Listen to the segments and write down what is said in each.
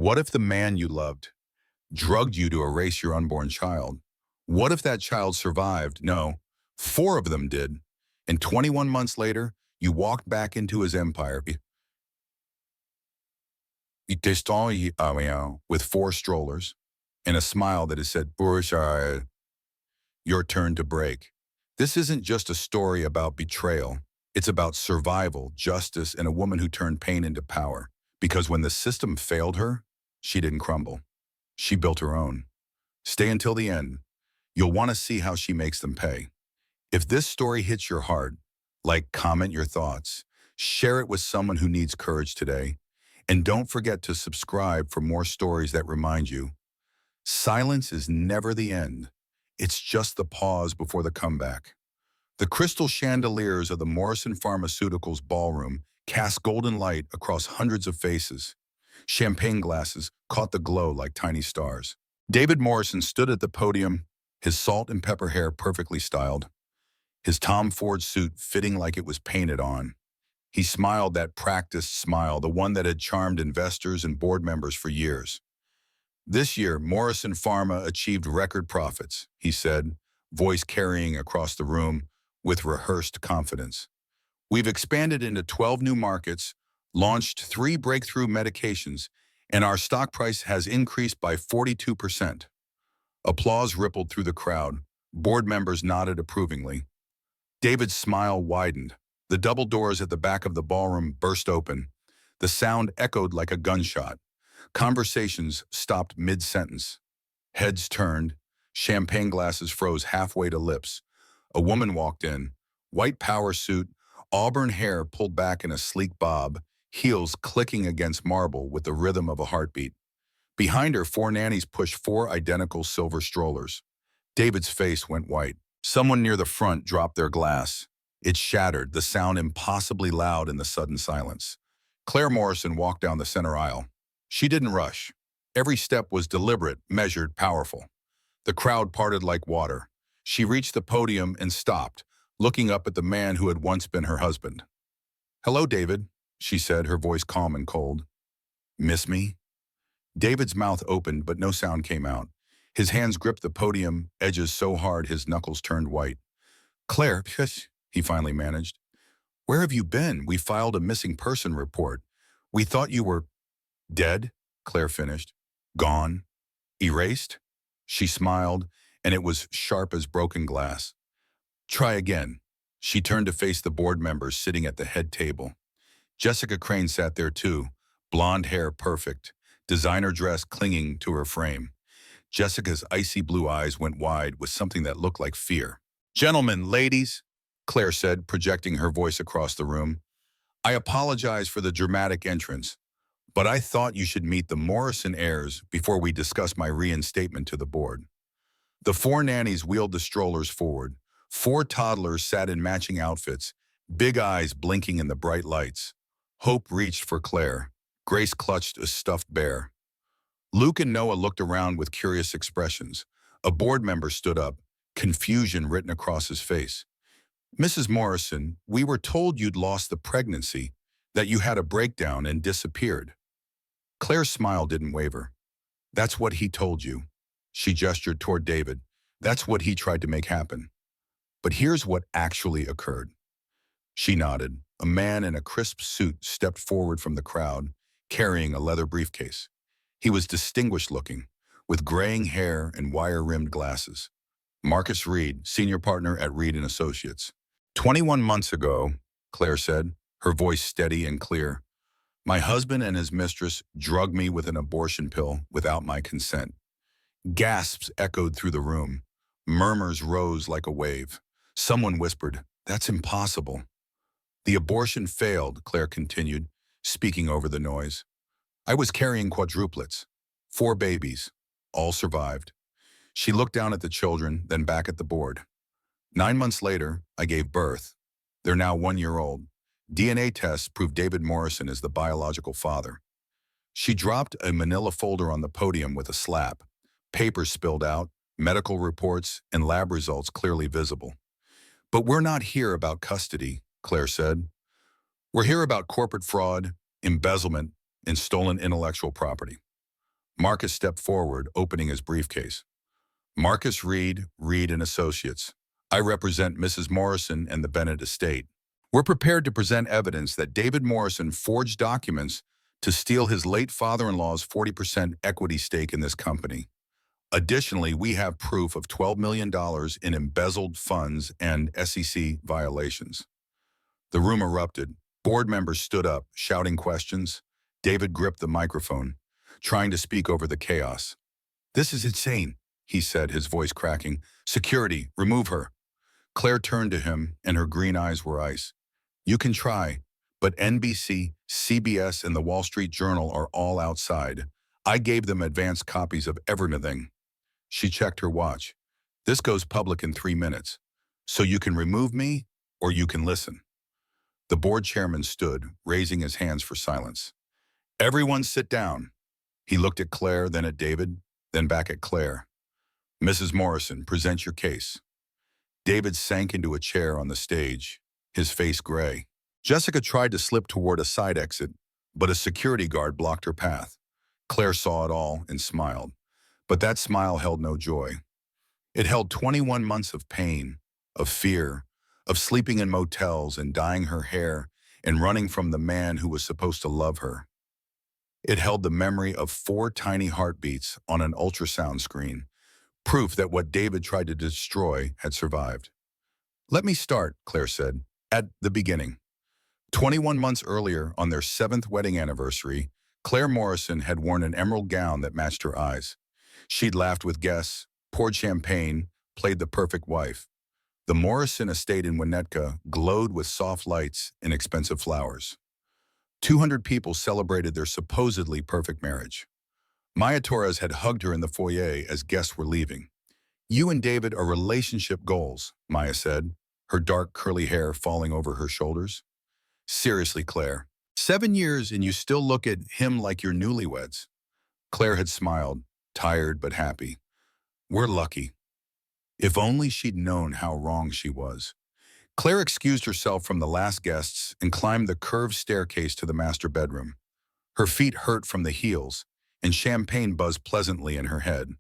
What if the man you loved drugged you to erase your unborn child? What if that child survived? No, four of them did. And 21 months later, you walked back into his empire with four strollers and a smile that has said, "Burshard, your turn to break." This isn't just a story about betrayal. It's about survival, justice, and a woman who turned pain into power. Because when the system failed her, she didn't crumble. She built her own. Stay until the end. You'll want to see how she makes them pay. If this story hits your heart, like, comment your thoughts. Share it with someone who needs courage today. And don't forget to subscribe for more stories that remind you, silence is never the end. It's just the pause before the comeback. The crystal chandeliers of the Morrison Pharmaceuticals ballroom cast golden light across hundreds of faces. Champagne glasses caught the glow like tiny stars. David Morrison stood at the podium, his salt and pepper hair perfectly styled, his Tom Ford suit fitting like it was painted on. He smiled that practiced smile, the one that had charmed investors and board members for years. This year, Morrison Pharma achieved record profits, he said, voice carrying across the room with rehearsed confidence. We've expanded into 12 new markets, launched 3 breakthrough medications, and our stock price has increased by 42%. Applause rippled through the crowd. Board members nodded approvingly. David's smile widened. The double doors at the back of the ballroom burst open. The sound echoed like a gunshot. Conversations stopped mid-sentence. Heads turned. Champagne glasses froze halfway to lips. A woman walked in. White power suit, auburn hair pulled back in a sleek bob, heels clicking against marble with the rhythm of a heartbeat. Behind her, 4 nannies pushed 4 identical silver strollers. David's face went white. Someone near the front dropped their glass. It shattered, the sound impossibly loud in the sudden silence. Claire Morrison walked down the center aisle. She didn't rush. Every step was deliberate, measured, powerful. The crowd parted like water. She reached the podium and stopped, looking up at the man who had once been her husband. "Hello, David," she said, her voice calm and cold. "Miss me?" David's mouth opened, but no sound came out. His hands gripped the podium edges so hard his knuckles turned white. "Claire," he finally managed. "Where have you been? We filed a missing person report. We thought you were..." "Dead," Claire finished. "Gone? Erased?" She smiled, and it was sharp as broken glass. "Try again." She turned to face the board members sitting at the head table. Jessica Crane sat there too, blonde hair perfect, designer dress clinging to her frame. Jessica's icy blue eyes went wide with something that looked like fear. "Gentlemen, ladies," Claire said, projecting her voice across the room, "I apologize for the dramatic entrance, but I thought you should meet the Morrison heirs before we discuss my reinstatement to the board." The 4 nannies wheeled the strollers forward. 4 toddlers sat in matching outfits, big eyes blinking in the bright lights. Hope reached for Claire. Grace clutched a stuffed bear. Luke and Noah looked around with curious expressions. A board member stood up, confusion written across his face. "Mrs. Morrison, we were told you'd lost the pregnancy, that you had a breakdown and disappeared." Claire's smile didn't waver. "That's what he told you." She gestured toward David. "That's what he tried to make happen. But here's what actually occurred." She nodded. A man in a crisp suit stepped forward from the crowd, carrying a leather briefcase. He was distinguished looking, with graying hair and wire-rimmed glasses. "Marcus Reed, senior partner at Reed & Associates." 21 months ago," Claire said, her voice steady and clear, "my husband and his mistress drugged me with an abortion pill without my consent." Gasps echoed through the room. Murmurs rose like a wave. Someone whispered, "That's impossible." "The abortion failed," Claire continued, speaking over the noise. "I was carrying quadruplets. 4 babies. All survived." She looked down at the children, then back at the board. 9 months later, I gave birth. They're now 1 year old. DNA tests proved David Morrison is the biological father. She dropped a manila folder on the podium with a slap. Papers spilled out, medical reports, and lab results clearly visible. "But we're not here about custody," Claire said. "We're here about corporate fraud, embezzlement, and stolen intellectual property." Marcus stepped forward, opening his briefcase. Marcus Reed and Associates. I represent Mrs. Morrison and the Bennett estate. We're prepared to present evidence that David Morrison forged documents to steal his late father-in-law's 40% equity stake in this company. Additionally, we have proof of $12 million in embezzled funds and SEC violations. The room erupted. Board members stood up, shouting questions. David gripped the microphone, trying to speak over the chaos. This is insane, he said, his voice cracking. Security, remove her. Claire turned to him, and her green eyes were ice. You can try, but NBC, CBS, and the Wall Street Journal are all outside. I gave them advance copies of everything. She checked her watch. This goes public in 3 minutes. So you can remove me, or you can listen. The board chairman stood, raising his hands for silence. Everyone sit down. He looked at Claire, then at David, then back at Claire. Mrs. Morrison, present your case. David sank into a chair on the stage, his face gray. Jessica tried to slip toward a side exit, but a security guard blocked her path. Claire saw it all and smiled. But that smile held no joy. It held 21 months of pain, of fear, of sleeping in motels and dyeing her hair and running from the man who was supposed to love her. It held the memory of 4 tiny heartbeats on an ultrasound screen, proof that what David tried to destroy had survived. Let me start, Claire said, at the beginning. 21 months earlier, on their 7th wedding anniversary, Claire Morrison had worn an emerald gown that matched her eyes. She'd laughed with guests, poured champagne, played the perfect wife. The Morrison estate in Winnetka glowed with soft lights and expensive flowers. 200 people celebrated their supposedly perfect marriage. Maya Torres had hugged her in the foyer as guests were leaving. You and David are relationship goals, Maya said, her dark curly hair falling over her shoulders. Seriously, Claire, 7 years and you still look at him like you're newlyweds. Claire had smiled, tired but happy. We're lucky. If only she'd known how wrong she was. Claire excused herself from the last guests and climbed the curved staircase to the master bedroom. Her feet hurt from the heels, and champagne buzzed pleasantly in her head.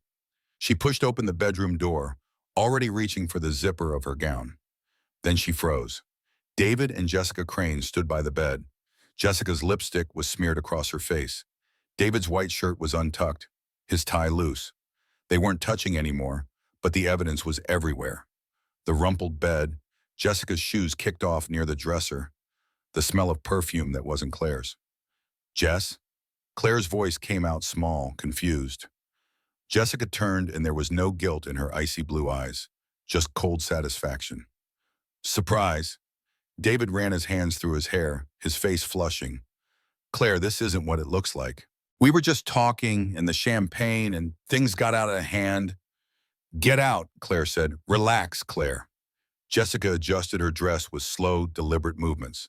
She pushed open the bedroom door, already reaching for the zipper of her gown. Then she froze. David and Jessica Crane stood by the bed. Jessica's lipstick was smeared across her face. David's white shirt was untucked, his tie loose. They weren't touching anymore, but the evidence was everywhere. The rumpled bed, Jessica's shoes kicked off near the dresser, the smell of perfume that wasn't Claire's. Jess? Claire's voice came out small, confused. Jessica turned and there was no guilt in her icy blue eyes, just cold satisfaction. Surprise. David ran his hands through his hair, his face flushing. Claire, this isn't what it looks like. We were just talking and the champagne and things got out of hand. Get out, Claire said. Relax, Claire. Jessica adjusted her dress with slow, deliberate movements.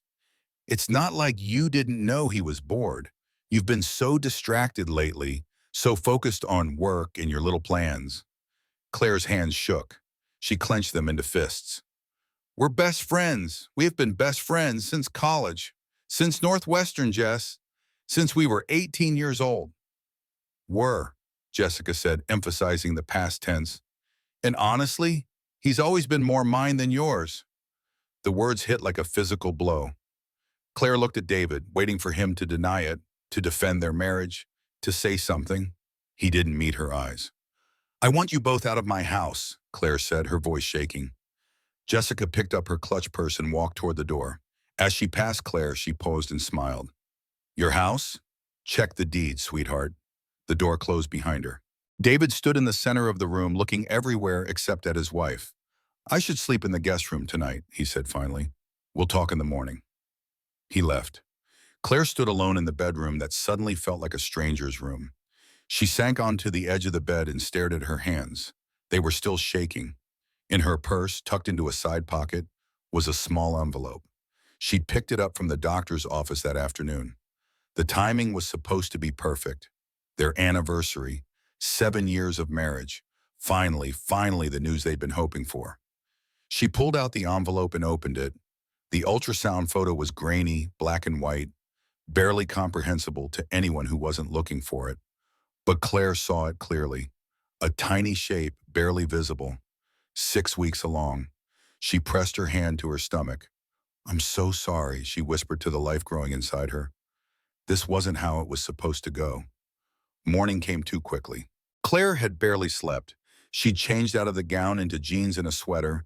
It's not like you didn't know he was bored. You've been so distracted lately, so focused on work and your little plans. Claire's hands shook. She clenched them into fists. We're best friends. We have been best friends since college, since Northwestern, Jess, since we were 18 years old. Were, Jessica said, emphasizing the past tense. And honestly, he's always been more mine than yours. The words hit like a physical blow. Claire looked at David, waiting for him to deny it, to defend their marriage, to say something. He didn't meet her eyes. I want you both out of my house, Claire said, her voice shaking. Jessica picked up her clutch purse and walked toward the door. As she passed Claire, she posed and smiled. Your house? Check the deed, sweetheart. The door closed behind her. David stood in the center of the room, looking everywhere except at his wife. I should sleep in the guest room tonight, he said finally. We'll talk in the morning. He left. Claire stood alone in the bedroom that suddenly felt like a stranger's room. She sank onto the edge of the bed and stared at her hands. They were still shaking. In her purse, tucked into a side pocket, was a small envelope. She'd picked it up from the doctor's office that afternoon. The timing was supposed to be perfect. Their anniversary, 7 years of marriage. Finally the news they'd been hoping for. She pulled out the envelope and opened it. The ultrasound photo was grainy, black and white, barely comprehensible to anyone who wasn't looking for it. But Claire saw it clearly. A tiny shape, barely visible, 6 weeks along. She pressed her hand to her stomach. "I'm so sorry," she whispered to the life growing inside her. This wasn't how it was supposed to go. Morning came too quickly. Claire had barely slept. She'd changed out of the gown into jeans and a sweater,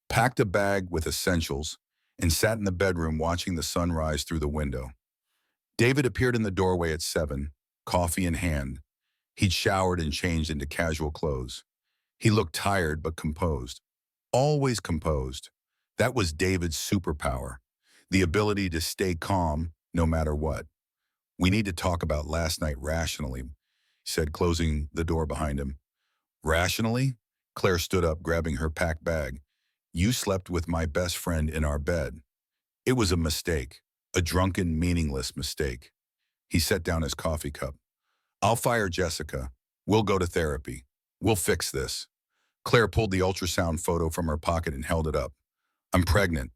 packed a bag with essentials, and sat in the bedroom watching the sun rise through the window. David appeared in the doorway at 7, coffee in hand. He'd showered and changed into casual clothes. He looked tired but composed. Always composed. That was David's superpower, the ability to stay calm no matter what. "We need to talk about last night rationally," he said, closing the door behind him. "Rationally?" Claire stood up, grabbing her packed bag. "You slept with my best friend in our bed. It was a mistake, a drunken, meaningless mistake." He set down his coffee cup. "I'll fire Jessica. We'll go to therapy. We'll fix this." Claire pulled the ultrasound photo from her pocket and held it up. "I'm pregnant."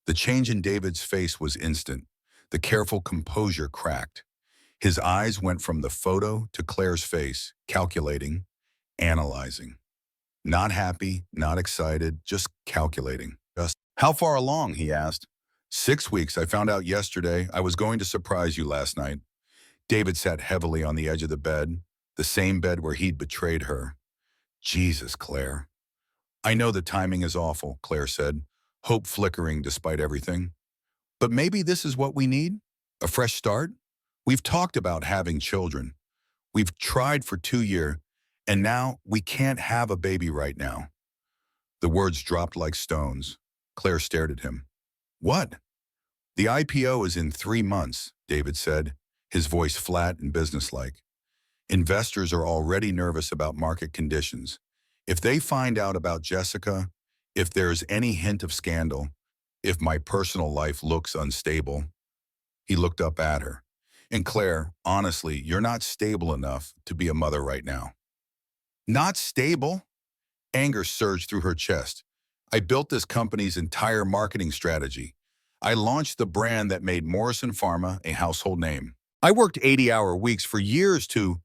The change in David's face was instant. The careful composure cracked. His eyes went from the photo to Claire's face, calculating, analyzing. Not happy, not excited, just calculating. "How far along?" he asked. "6 weeks. I found out yesterday. I was going to surprise you last night." David sat heavily on the edge of the bed, the same bed where he'd betrayed her. "Jesus, Claire." "I know the timing is awful," Claire said, hope flickering despite everything. "But maybe this is what we need? A fresh start? We've talked about having children. We've tried for 2 years, and now we can't have a baby right now." The words dropped like stones. Claire stared at him. "What?" "The IPO is in 3 months," David said, his voice flat and businesslike. "Investors are already nervous about market conditions. If they find out about Jessica, if there's any hint of scandal, if my personal life looks unstable." He looked up at her. "And Claire, honestly, you're not stable enough to be a mother right now." "Not stable?" Anger surged through her chest. "I built this company's entire marketing strategy. I launched the brand that made Morrison Pharma a household name. I worked 80-hour weeks for years to—"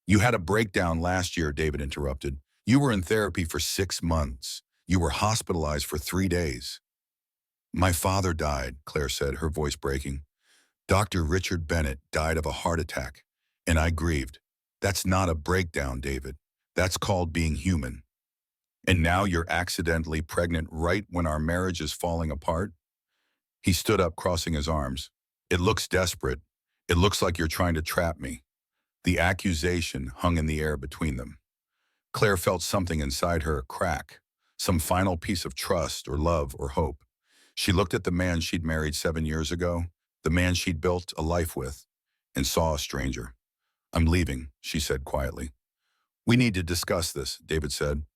"You had a breakdown last year," David interrupted. "You were in therapy for 6 months. You were hospitalized for 3 days. "My father died," Claire said, her voice breaking. "Dr. Richard Bennett died of a heart attack, and I grieved. That's not a breakdown, David. That's called being human. And now you're accidentally pregnant right when our marriage is falling apart?" He stood up, crossing his arms. "It looks desperate. It looks like you're trying to trap me." The accusation hung in the air between them. Claire felt something inside her crack, some final piece of trust or love or hope. She looked at the man she'd married 7 years ago, the man she'd built a life with, and saw a stranger. "I'm leaving," she said quietly. "We need to discuss this," David said.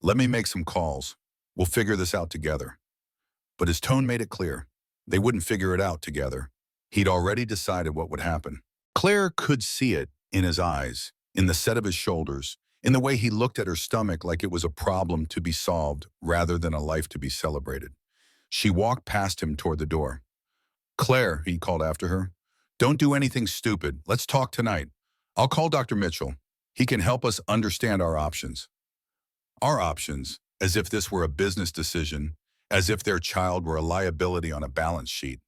"Let me make some calls. We'll figure this out together." But his tone made it clear. They wouldn't figure it out together. He'd already decided what would happen. Claire could see it in his eyes, in the set of his shoulders, in the way he looked at her stomach like it was a problem to be solved rather than a life to be celebrated. She walked past him toward the door. "Claire," he called after her, "don't do anything stupid. Let's talk tonight. I'll call Dr. Mitchell. He can help us understand our options." Our options, as if this were a business decision, as if their child were a liability on a balance sheet.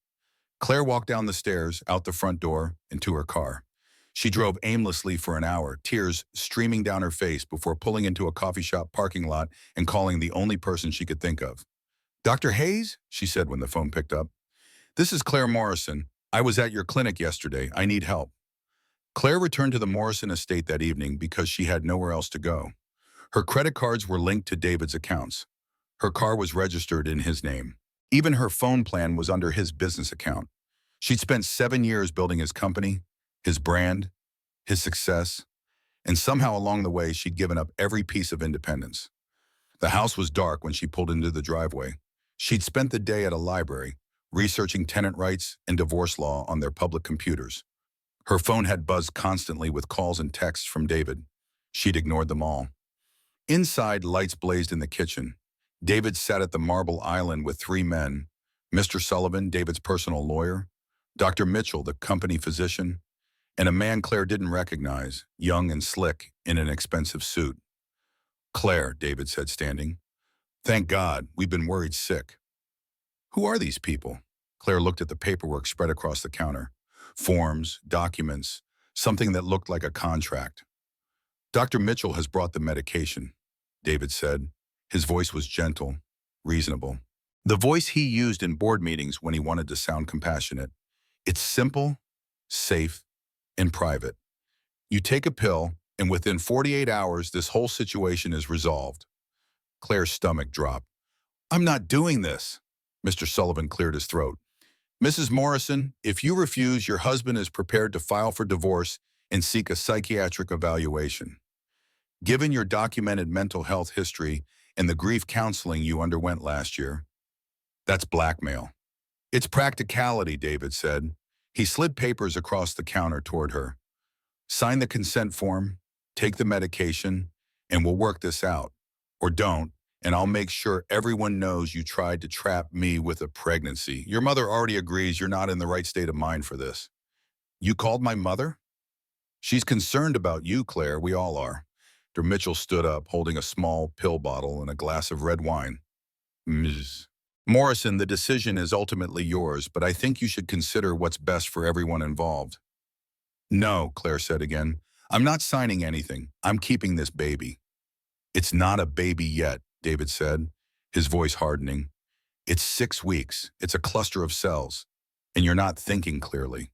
Claire walked down the stairs, out the front door, and to her car. She drove aimlessly for an hour, tears streaming down her face before pulling into a coffee shop parking lot and calling the only person she could think of. "Dr. Hayes?" she said when the phone picked up. "This is Claire Morrison. I was at your clinic yesterday. I need help." Claire returned to the Morrison estate that evening because she had nowhere else to go. Her credit cards were linked to David's accounts. Her car was registered in his name. Even her phone plan was under his business account. She'd spent 7 years building his company, his brand, his success, and somehow along the way she'd given up every piece of independence. The house was dark when she pulled into the driveway. She'd spent the day at a library, researching tenant rights and divorce law on their public computers. Her phone had buzzed constantly with calls and texts from David. She'd ignored them all. Inside, lights blazed in the kitchen. David sat at the marble island with 3 men, Mr. Sullivan, David's personal lawyer, Dr. Mitchell, the company physician, and a man Claire didn't recognize, young and slick in an expensive suit. "Claire," David said, standing. "Thank God, we've been worried sick." "Who are these people?" Claire looked at the paperwork spread across the counter. Forms, documents, something that looked like a contract. "Dr. Mitchell has brought the medication," David said. His voice was gentle, reasonable. The voice he used in board meetings when he wanted to sound compassionate. "It's simple, safe, and private. You take a pill, and within 48 hours, this whole situation is resolved." Claire's stomach dropped. "I'm not doing this." Mr. Sullivan cleared his throat. "Mrs. Morrison, if you refuse, your husband is prepared to file for divorce and seek a psychiatric evaluation. Given your documented mental health history and the grief counseling you underwent last year, that's blackmail." "It's practicality," David said. He slid papers across the counter toward her. "Sign the consent form, take the medication, and we'll work this out. Or don't, and I'll make sure everyone knows you tried to trap me with a pregnancy. Your mother already agrees you're not in the right state of mind for this." "You called my mother?" "She's concerned about you, Claire. We all are." Dr. Mitchell stood up, holding a small pill bottle and a glass of red wine. "Ms. Morrison, the decision is ultimately yours, but I think you should consider what's best for everyone involved." "No," Claire said again. "I'm not signing anything. I'm keeping this baby." "It's not a baby yet," David said, his voice hardening. "It's 6 weeks. It's a cluster of cells. And you're not thinking clearly."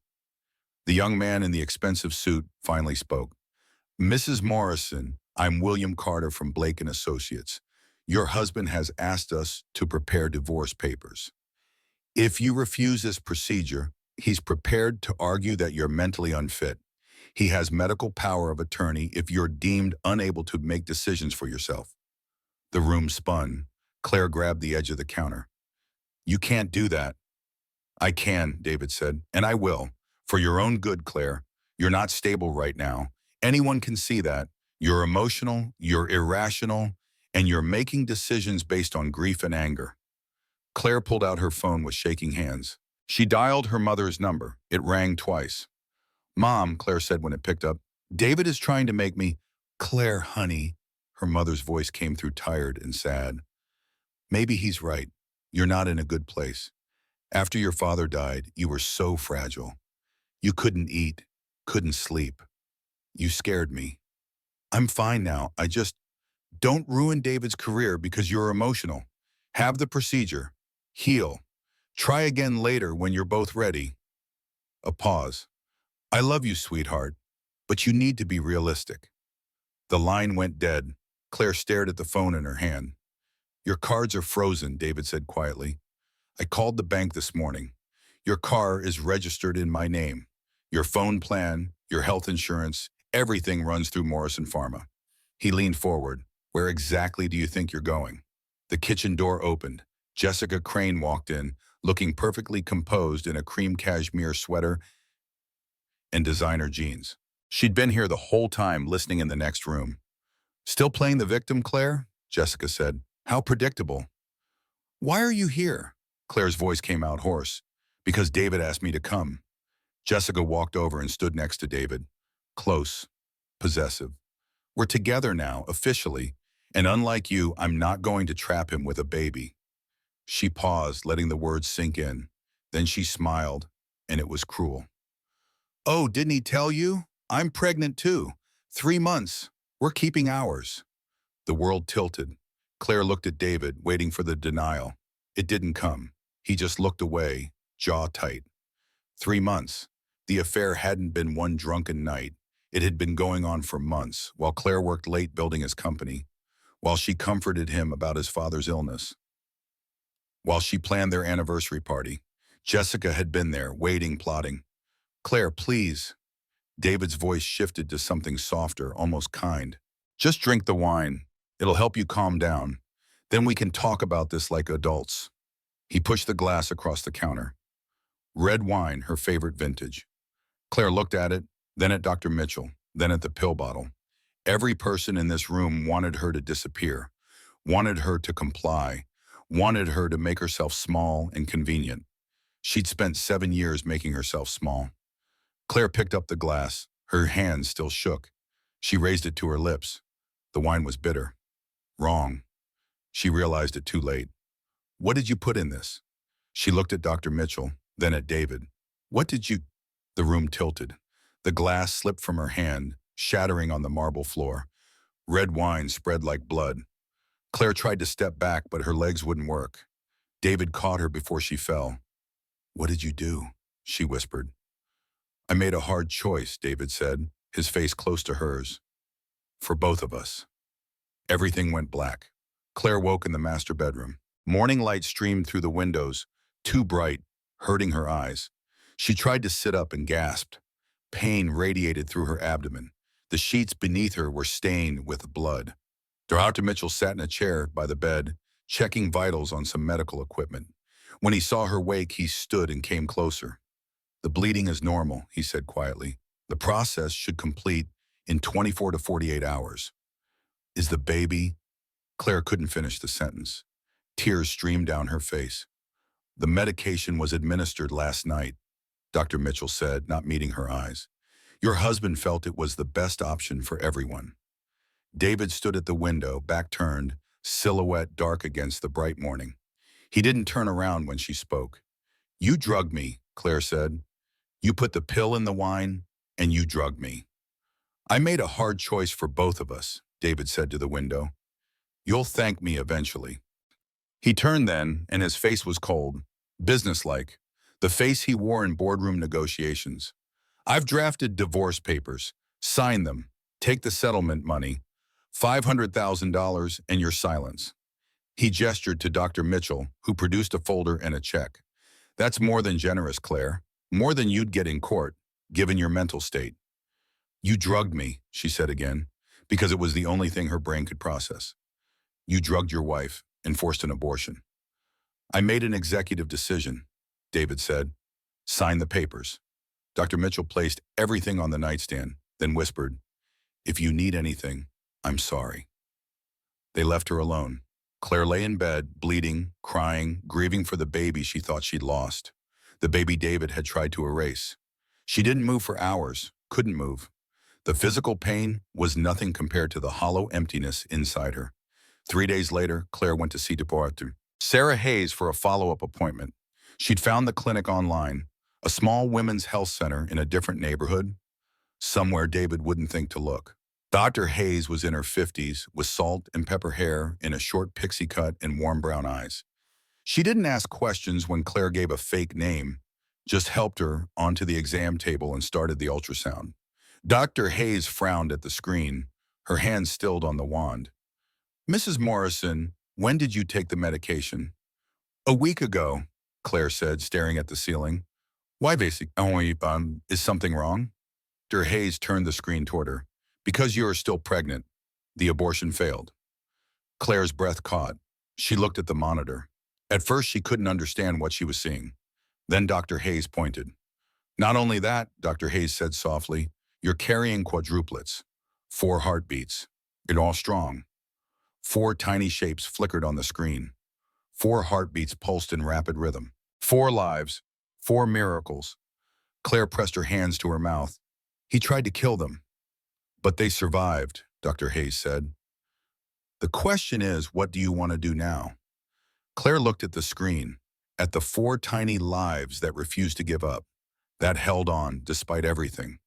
The young man in the expensive suit finally spoke. "Mrs. Morrison, I'm William Carter from Blake & Associates. Your husband has asked us to prepare divorce papers. If you refuse this procedure, he's prepared to argue that you're mentally unfit. He has medical power of attorney if you're deemed unable to make decisions for yourself." The room spun. Claire grabbed the edge of the counter. "You can't do that." "I can," David said, "and I will. For your own good, Claire. You're not stable right now. Anyone can see that. You're emotional, you're irrational, and you're making decisions based on grief and anger." Claire pulled out her phone with shaking hands. She dialed her mother's number. It rang twice. "Mom," Claire said when it picked up, "David is trying to make me—" "Claire, honey." Her mother's voice came through tired and sad. "Maybe he's right. You're not in a good place. After your father died, you were so fragile. You couldn't eat, couldn't sleep. You scared me. I'm fine now. Don't ruin David's career because you're emotional. Have the procedure. Heal. Try again later when you're both ready." A pause. "I love you, sweetheart, but you need to be realistic." The line went dead. Claire stared at the phone in her hand. "Your cards are frozen," David said quietly. "I called the bank this morning. Your car is registered in my name. Your phone plan, your health insurance, everything runs through Morrison Pharma." He leaned forward. "Where exactly do you think you're going?" The kitchen door opened. Jessica Crane walked in, looking perfectly composed in a cream cashmere sweater and designer jeans. She'd been here the whole time, listening in the next room. "Still playing the victim, Claire?" Jessica said. "How predictable." "Why are you here?" Claire's voice came out hoarse. "Because David asked me to come." Jessica walked over and stood next to David. Close, possessive. "We're together now, officially, and unlike you, I'm not going to trap him with a baby." She paused, letting the words sink in. Then she smiled, and it was cruel. "Oh, didn't he tell you? I'm pregnant too. 3 months. We're keeping ours." The world tilted. Claire looked at David, waiting for the denial. It didn't come. He just looked away, jaw tight. 3 months. The affair hadn't been one drunken night. It had been going on for months, while Claire worked late building his company, while she comforted him about his father's illness, while she planned their anniversary party. Jessica had been there, waiting, plotting. "Claire, please." David's voice shifted to something softer, almost kind. "Just drink the wine. It'll help you calm down. Then we can talk about this like adults." He pushed the glass across the counter. Red wine, her favorite vintage. Claire looked at it, then at Dr. Mitchell, then at the pill bottle. Every person in this room wanted her to disappear, wanted her to comply, wanted her to make herself small and convenient. She'd spent 7 years making herself small. Claire picked up the glass. Her hand still shook. She raised it to her lips. The wine was bitter. Wrong. She realized it too late. What did you put in this? She looked at Dr. Mitchell, then at David. What did you... The room tilted. The glass slipped from her hand, shattering on the marble floor. Red wine spread like blood. Claire tried to step back, but her legs wouldn't work. David caught her before she fell. What did you do? She whispered. I made a hard choice, David said, his face close to hers. For both of us. Everything went black. Claire woke in the master bedroom. Morning light streamed through the windows, too bright, hurting her eyes. She tried to sit up and gasped. Pain radiated through her abdomen. The sheets beneath her were stained with blood. Dr. Mitchell sat in a chair by the bed, checking vitals on some medical equipment. When he saw her wake, he stood and came closer. The bleeding is normal, he said quietly. The process should complete in 24 to 48 hours. Is the baby... Claire couldn't finish the sentence. Tears streamed down her face. The medication was administered last night, Dr. Mitchell said, not meeting her eyes. Your husband felt it was the best option for everyone. David stood at the window, back turned, silhouette dark against the bright morning. He didn't turn around when she spoke. You drugged me, Claire said. You put the pill in the wine, and you drugged me. I made a hard choice for both of us, David said to the window. You'll thank me eventually. He turned then, and his face was cold, businesslike, the face he wore in boardroom negotiations. I've drafted divorce papers. Sign them. Take the settlement money. $500,000 and your silence. He gestured to Dr. Mitchell, who produced a folder and a check. That's more than generous, Claire. More than you'd get in court, given your mental state. You drugged me, she said again, because it was the only thing her brain could process. You drugged your wife and forced an abortion. I made an executive decision, David said. Sign the papers. Dr. Mitchell placed everything on the nightstand, then whispered, If you need anything, I'm sorry. They left her alone. Claire lay in bed, bleeding, crying, grieving for the baby she thought she'd lost. The baby David had tried to erase. She didn't move for hours, couldn't move. The physical pain was nothing compared to the hollow emptiness inside her. 3 days later, Claire went to see Abort, Sarah Heirs, for a follow-up appointment. She'd found the clinic online, a small women's health center in a different neighborhood, somewhere David wouldn't think to look. Dr. Heirs was in her 50s, with salt and pepper hair in a short pixie cut and warm brown eyes. She didn't ask questions when Claire gave a fake name, just helped her onto the exam table and started the ultrasound. Dr. Heirs frowned at the screen, her hand stilled on the wand. Mrs. Morrison, when did you take the medication? A week ago, Claire said, staring at the ceiling. Why basically, is something wrong? Dr. Heirs turned the screen toward her. Because you are still pregnant. The abortion failed. Claire's breath caught. She looked at the monitor. At first, she couldn't understand what she was seeing. Then Dr. Heirs pointed. Not only that, Dr. Heirs said softly, you're carrying quadruplets. 4 heartbeats. It's all strong. 4 tiny shapes flickered on the screen. 4 heartbeats pulsed in rapid rhythm. 4 lives. 4 miracles. Claire pressed her hands to her mouth. He tried to kill them. But they survived, Dr. Heirs said. The question is, what do you want to do now? Claire looked at the screen, at the 4 tiny lives that refused to give up, that held on despite everything,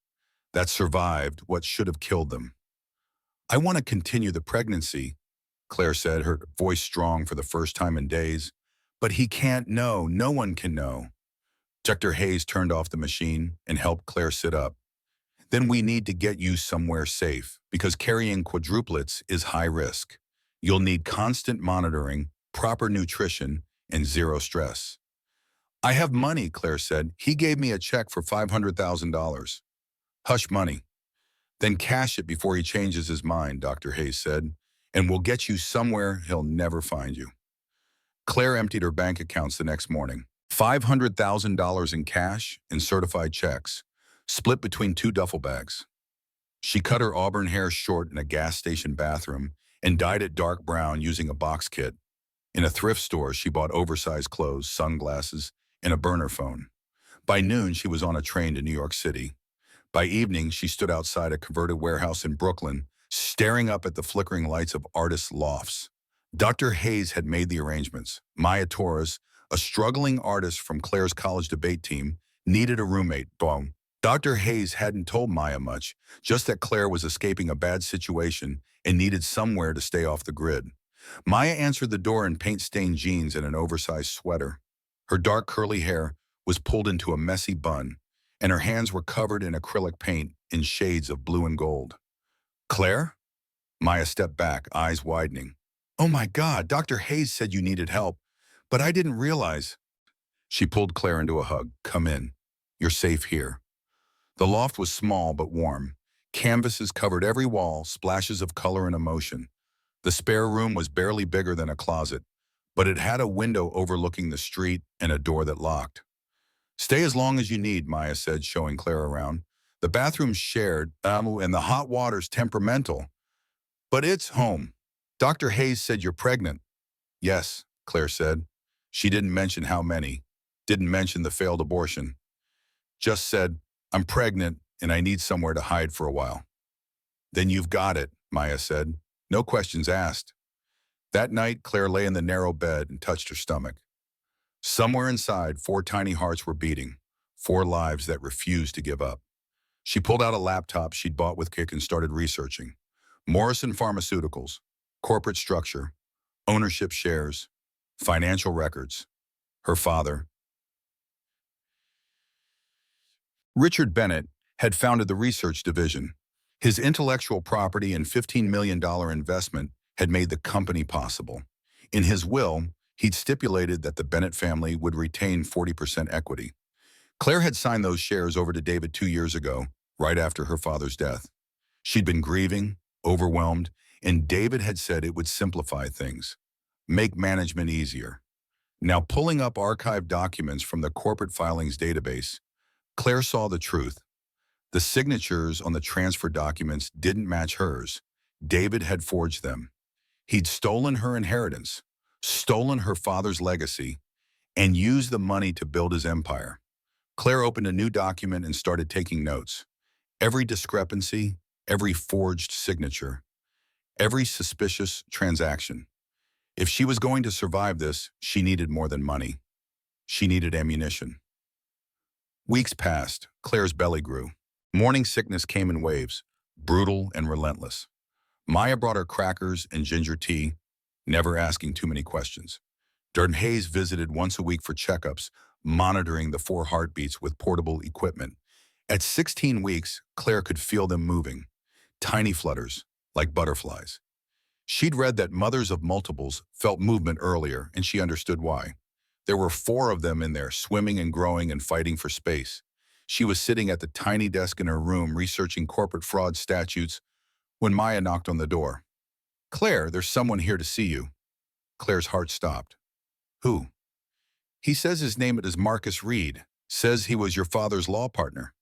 that survived what should have killed them. I want to continue the pregnancy, Claire said, her voice strong for the first time in days. But he can't know. No one can know. Dr. Heirs turned off the machine and helped Claire sit up. Then we need to get you somewhere safe, because carrying quadruplets is high risk. You'll need constant monitoring, proper nutrition, and 0 stress. I have money, Claire said. He gave me a check for $500,000. Hush money. Then cash it before he changes his mind, Dr. Heirs said, and we'll get you somewhere he'll never find you. Claire emptied her bank accounts the next morning. $500,000 in cash and certified checks, split between 2 duffel bags. She cut her auburn hair short in a gas station bathroom and dyed it dark brown using a box kit. In a thrift store, she bought oversized clothes, sunglasses, and a burner phone. By noon, she was on a train to New York City. By evening, she stood outside a converted warehouse in Brooklyn, staring up at the flickering lights of artists' lofts. Dr. Hayes had made the arrangements. Maya Torres, a struggling artist from Claire's college debate team, needed a roommate. Boom. Dr. Hayes hadn't told Maya much, just that Claire was escaping a bad situation and needed somewhere to stay off the grid. Maya answered the door in paint-stained jeans and an oversized sweater. Her dark curly hair was pulled into a messy bun, and her hands were covered in acrylic paint in shades of blue and gold. "Claire?" Maya stepped back, eyes widening. "Oh my God, Dr. Hayes said you needed help, but I didn't realize." She pulled Claire into a hug. "Come in. You're safe here." The loft was small but warm. Canvases covered every wall, splashes of color and emotion. The spare room was barely bigger than a closet, but it had a window overlooking the street and a door that locked. "Stay as long as you need," Maya said, showing Claire around. "The bathroom's shared, and the hot water's temperamental. But it's home. Dr. Hayes said you're pregnant." "Yes," Claire said. She didn't mention how many, didn't mention the failed abortion. Just said, "I'm pregnant and I need somewhere to hide for a while." "Then you've got it," Maya said. No questions asked. That night, Claire lay in the narrow bed and touched her stomach. Somewhere inside, 4 tiny hearts were beating, 4 lives that refused to give up. She pulled out a laptop she'd bought with Kick and started researching. Morrison Pharmaceuticals, corporate structure, ownership shares, financial records. Her father, Richard Bennett, had founded the research division. His intellectual property and $15 million investment had made the company possible. In his will, he'd stipulated that the Bennett family would retain 40% equity. Claire had signed those shares over to David 2 years ago, right after her father's death. She'd been grieving, overwhelmed, and David had said it would simplify things, make management easier. Now, pulling up archived documents from the corporate filings database, Claire saw the truth. The signatures on the transfer documents didn't match hers. David had forged them. He'd stolen her inheritance, stolen her father's legacy, and used the money to build his empire. Claire opened a new document and started taking notes. Every discrepancy, every forged signature, every suspicious transaction. If she was going to survive this, she needed more than money. She needed ammunition. Weeks passed. Claire's belly grew. Morning sickness came in waves, brutal and relentless. Maya brought her crackers and ginger tea, never asking too many questions. Dr. Hayes visited once a week for checkups, monitoring the 4 heartbeats with portable equipment. At 16 weeks, Claire could feel them moving, tiny flutters, like butterflies. She'd read that mothers of multiples felt movement earlier, and she understood why. There were 4 of them in there, swimming and growing and fighting for space. She was sitting at the tiny desk in her room researching corporate fraud statutes when Maya knocked on the door. "Claire, there's someone here to see you." Claire's heart stopped. "Who?" "He says his name is Marcus Reed. Says he was your father's law partner."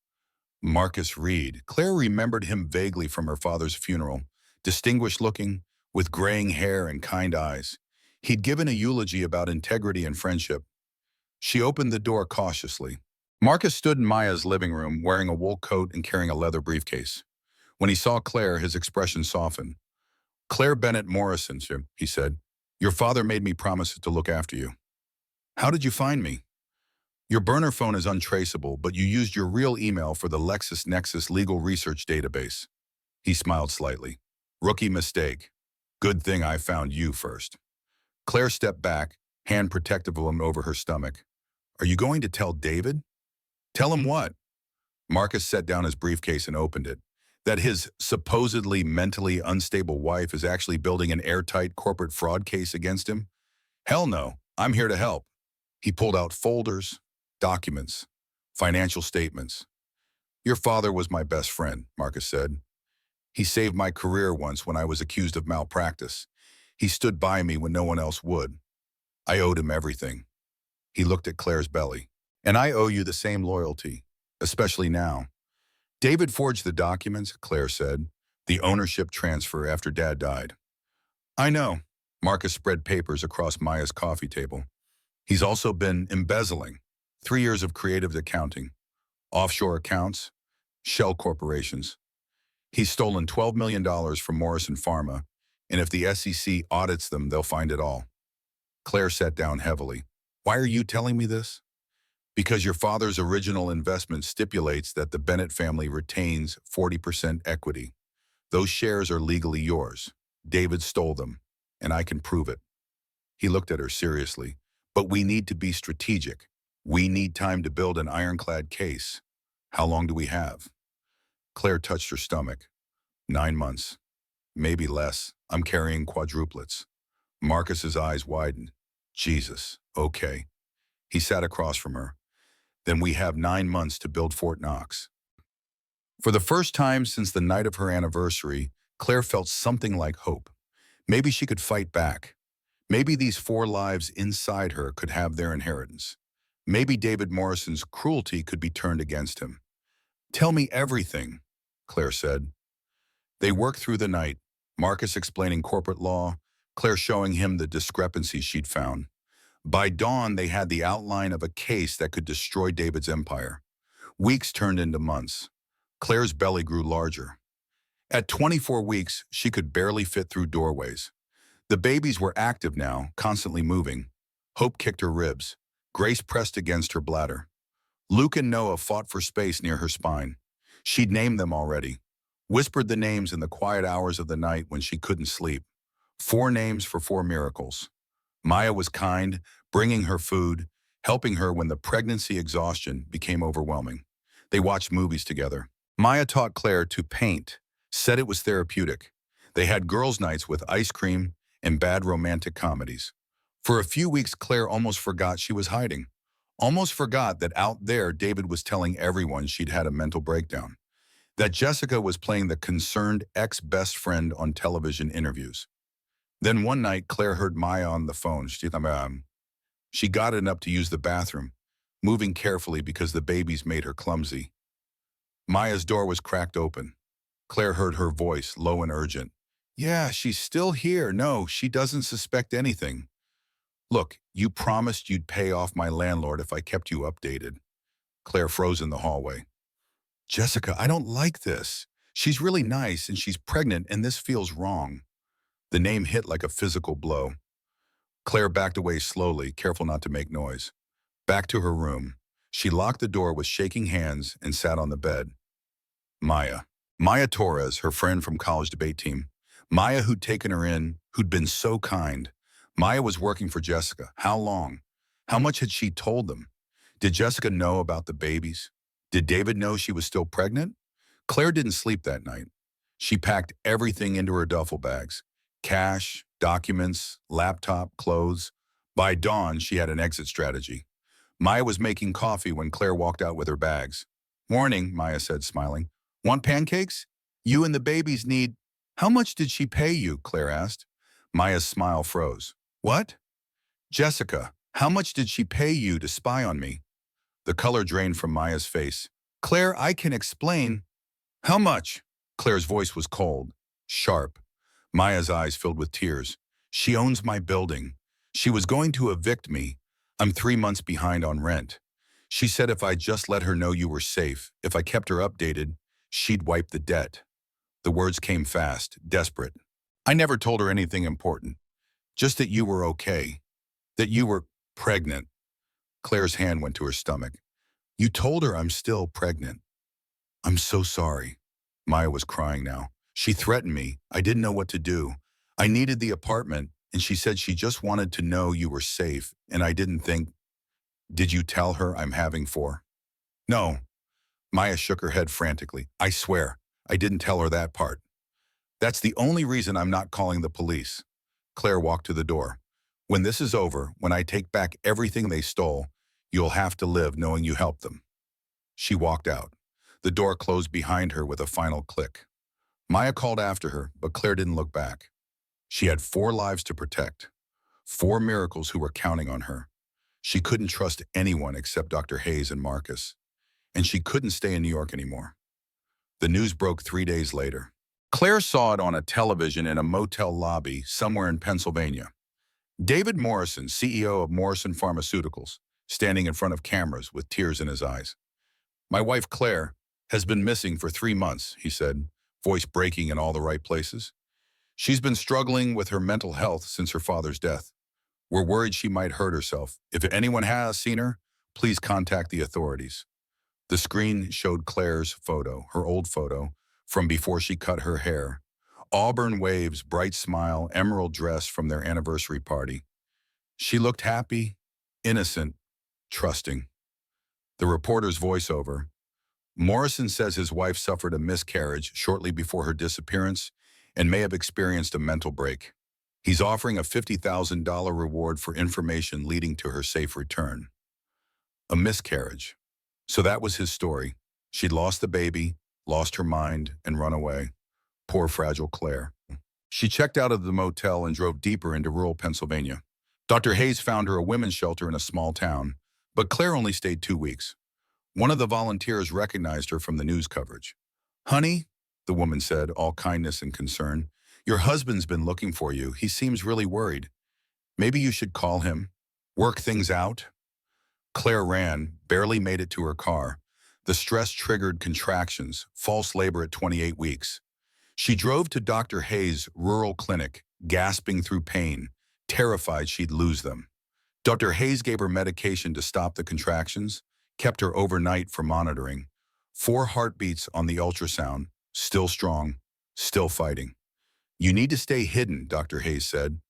Marcus Reed. Claire remembered him vaguely from her father's funeral. Distinguished looking, with graying hair and kind eyes. He'd given a eulogy about integrity and friendship. She opened the door cautiously. Marcus stood in Maya's living room, wearing a wool coat and carrying a leather briefcase. When he saw Claire, his expression softened. "Claire Bennett Morrison," he said. "Your father made me promise to look after you." "How did you find me?" "Your burner phone is untraceable, but you used your real email for the LexisNexis legal research database." He smiled slightly. "Rookie mistake. Good thing I found you first." Claire stepped back, hand protective of him over her stomach. "Are you going to tell David?" "Tell him what?" Marcus set down his briefcase and opened it. "That his supposedly mentally unstable wife is actually building an airtight corporate fraud case against him? Hell no, I'm here to help." He pulled out folders, documents, financial statements. "Your father was my best friend," Marcus said. "He saved my career once when I was accused of malpractice. He stood by me when no one else would. I owed him everything." He looked at Claire's belly. "And I owe you the same loyalty, especially now." "David forged the documents," Claire said. "The ownership transfer after Dad died." "I know." Marcus spread papers across Maya's coffee table. "He's also been embezzling. 3 years of creative accounting. Offshore accounts, Shell corporations. He's stolen $12 million from Morrison Pharma, and if the SEC audits them, they'll find it all. Claire sat down heavily. Why are you telling me this? Because your father's original investment stipulates that the Bennett family retains 40% equity. Those shares are legally yours. David stole them, and I can prove it. He looked at her seriously. But we need to be strategic. We need time to build an ironclad case. How long do we have? Claire touched her stomach. 9 months. Maybe less. I'm carrying quadruplets. Marcus's eyes widened. Jesus, okay. He sat across from her. Then we have 9 months to build Fort Knox. For the first time since the night of her anniversary, Claire felt something like hope. Maybe she could fight back. Maybe these 4 lives inside her could have their inheritance. Maybe David Morrison's cruelty could be turned against him. Tell me everything, Claire said. They worked through the night, Marcus explaining corporate law, Claire showing him the discrepancies she'd found. By dawn, they had the outline of a case that could destroy David's empire. Weeks turned into months. Claire's belly grew larger. At 24 weeks, she could barely fit through doorways. The babies were active now, constantly moving. Hope kicked her ribs. Grace pressed against her bladder. Luke and Noah fought for space near her spine. She'd named them already. Whispered the names in the quiet hours of the night when she couldn't sleep. 4 names for 4 miracles. Maya was kind, bringing her food, helping her when the pregnancy exhaustion became overwhelming. They watched movies together. Maya taught Claire to paint, said it was therapeutic. They had girls' nights with ice cream and bad romantic comedies. For a few weeks, Claire almost forgot she was hiding. Almost forgot that out there, David was telling everyone she'd had a mental breakdown. That Jessica was playing the concerned ex-best friend on television interviews. Then one night, Claire heard Maya on the phone. She got it up to use the bathroom, moving carefully because the babies made her clumsy. Maya's door was cracked open. Claire heard her voice, low and urgent. Yeah, she's still here. No, she doesn't suspect anything. Look, you promised you'd pay off my landlord if I kept you updated. Claire froze in the hallway. Jessica, I don't like this. She's really nice and she's pregnant and this feels wrong. The name hit like a physical blow. Claire backed away slowly, careful not to make noise. Back to her room. She locked the door with shaking hands and sat on the bed. Maya. Maya Torres, her friend from college debate team. Maya who'd taken her in, who'd been so kind. Maya was working for Jessica. How long? How much had she told them? Did Jessica know about the babies? Did David know she was still pregnant? Claire didn't sleep that night. She packed everything into her duffel bags. Cash, documents, laptop, clothes. By dawn, she had an exit strategy. Maya was making coffee when Claire walked out with her bags. Morning, Maya said, smiling. Want pancakes? You and the babies need... How much did she pay you? Claire asked. Maya's smile froze. What? Jessica, how much did she pay you to spy on me? The color drained from Maya's face. Claire, I can explain. How much? Claire's voice was cold, sharp. Maya's eyes filled with tears. She owns my building. She was going to evict me. I'm 3 months behind on rent. She said if I just let her know you were safe, if I kept her updated, she'd wipe the debt. The words came fast, desperate. I never told her anything important. Just that you were okay. That you were pregnant. Claire's hand went to her stomach. You told her I'm still pregnant. I'm so sorry. Maya was crying now. She threatened me. I didn't know what to do. I needed the apartment, and she said she just wanted to know you were safe, and I didn't think... Did you tell her I'm having 4? No. Maya shook her head frantically. I swear, I didn't tell her that part. That's the only reason I'm not calling the police. Claire walked to the door. When this is over, when I take back everything they stole, you'll have to live knowing you helped them. She walked out. The door closed behind her with a final click. Maya called after her, but Claire didn't look back. She had 4 lives to protect. 4 miracles who were counting on her. She couldn't trust anyone except Dr. Heirs and Marcus. And she couldn't stay in New York anymore. The news broke 3 days later. Claire saw it on a television in a motel lobby somewhere in Pennsylvania. David Morrison, CEO of Morrison Pharmaceuticals, standing in front of cameras with tears in his eyes. My wife, Claire, has been missing for 3 months, he said, voice breaking in all the right places. She's been struggling with her mental health since her father's death. We're worried she might hurt herself. If anyone has seen her, please contact the authorities. The screen showed Claire's photo, her old photo, from before she cut her hair. Auburn waves, bright smile, emerald dress from their anniversary party. She looked happy, innocent, trusting. The reporter's voiceover. Morrison says his wife suffered a miscarriage shortly before her disappearance and may have experienced a mental break. He's offering a $50,000 reward for information leading to her safe return. A miscarriage. So that was his story. She'd lost the baby, lost her mind, and run away. Poor fragile Claire. She checked out of the motel and drove deeper into rural Pennsylvania. Dr. Hayes found her a women's shelter in a small town, but Claire only stayed 2 weeks. One of the volunteers recognized her from the news coverage. "Honey," the woman said, all kindness and concern, "your husband's been looking for you. He seems really worried. Maybe you should call him. Work things out." Claire ran, barely made it to her car. The stress triggered contractions, false labor at 28 weeks. She drove to Dr. Hayes' rural clinic, gasping through pain, terrified she'd lose them. Dr. Hayes gave her medication to stop the contractions, kept her overnight for monitoring. 4 heartbeats on the ultrasound, still strong, still fighting. "You need to stay hidden," Dr. Hayes said.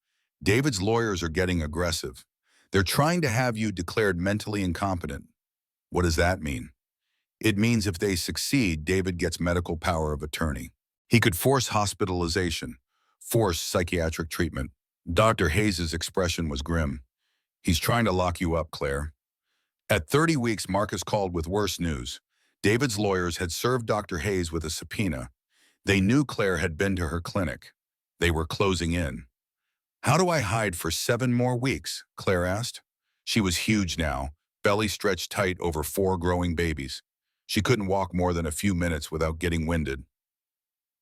"David's lawyers are getting aggressive. They're trying to have you declared mentally incompetent." What does that mean? It means if they succeed, David gets medical power of attorney. He could force hospitalization, force psychiatric treatment. Dr. Hayes' expression was grim. "He's trying to lock you up, Claire." At 30 weeks, Marcus called with worse news. David's lawyers had served Dr. Hayes with a subpoena. They knew Claire had been to her clinic. They were closing in. "How do I hide for 7 more weeks?" Claire asked. She was huge now, belly stretched tight over 4 growing babies. She couldn't walk more than a few minutes without getting winded.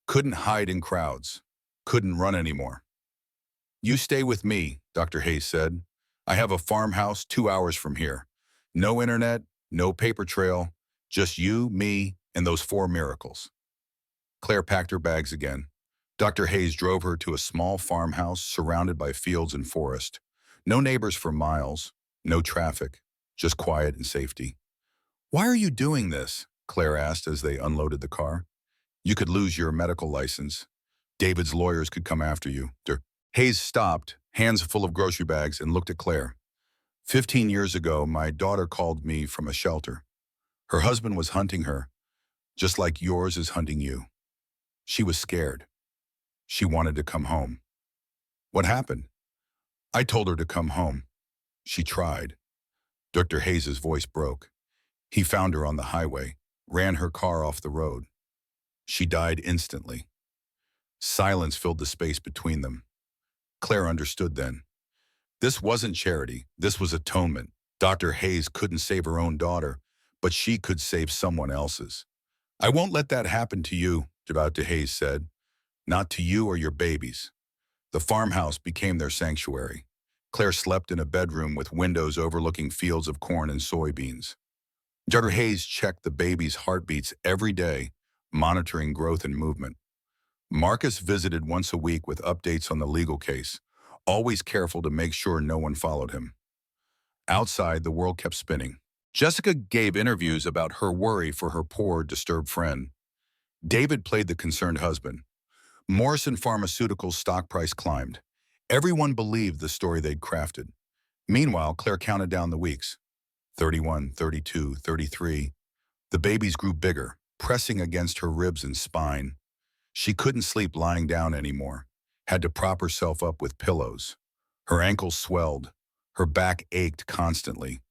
Couldn't hide in crowds. Couldn't run anymore. "You stay with me," Dr. Hayes said. "I have a farmhouse 2 hours from here. No internet, no paper trail, just you, me, and those 4 miracles." Claire packed her bags again. Dr. Hayes drove her to a small farmhouse surrounded by fields and forest. No neighbors for miles, no traffic, just quiet and safety. "Why are you doing this?" Claire asked as they unloaded the car. "You could lose your medical license. David's lawyers could come after you." Hayes stopped, hands full of grocery bags, and looked at Claire. 15 years ago, my daughter called me from a shelter. Her husband was hunting her, just like yours is hunting you. She was scared. She wanted to come home. What happened? I told her to come home. She tried." Dr. Hayes' voice broke. He found her on the highway, ran her car off the road. She died instantly. Silence filled the space between them. Claire understood then. This wasn't charity. This was atonement. Dr. Hayes couldn't save her own daughter, but she could save someone else's. "I won't let that happen to you," Dr. Hayes said. "Not to you or your babies." The farmhouse became their sanctuary. Claire slept in a bedroom with windows overlooking fields of corn and soybeans. Dr. Hayes checked the baby's heartbeats every day, monitoring growth and movement. Marcus visited once a week with updates on the legal case, always careful to make sure no one followed him. Outside, the world kept spinning. Jessica gave interviews about her worry for her poor, disturbed friend. David played the concerned husband. Morrison Pharmaceuticals' stock price climbed. Everyone believed the story they'd crafted. Meanwhile, Claire counted down the weeks. 31, 32, 33. The babies grew bigger, pressing against her ribs and spine. She couldn't sleep lying down anymore, had to prop herself up with pillows. Her ankles swelled, her back ached constantly.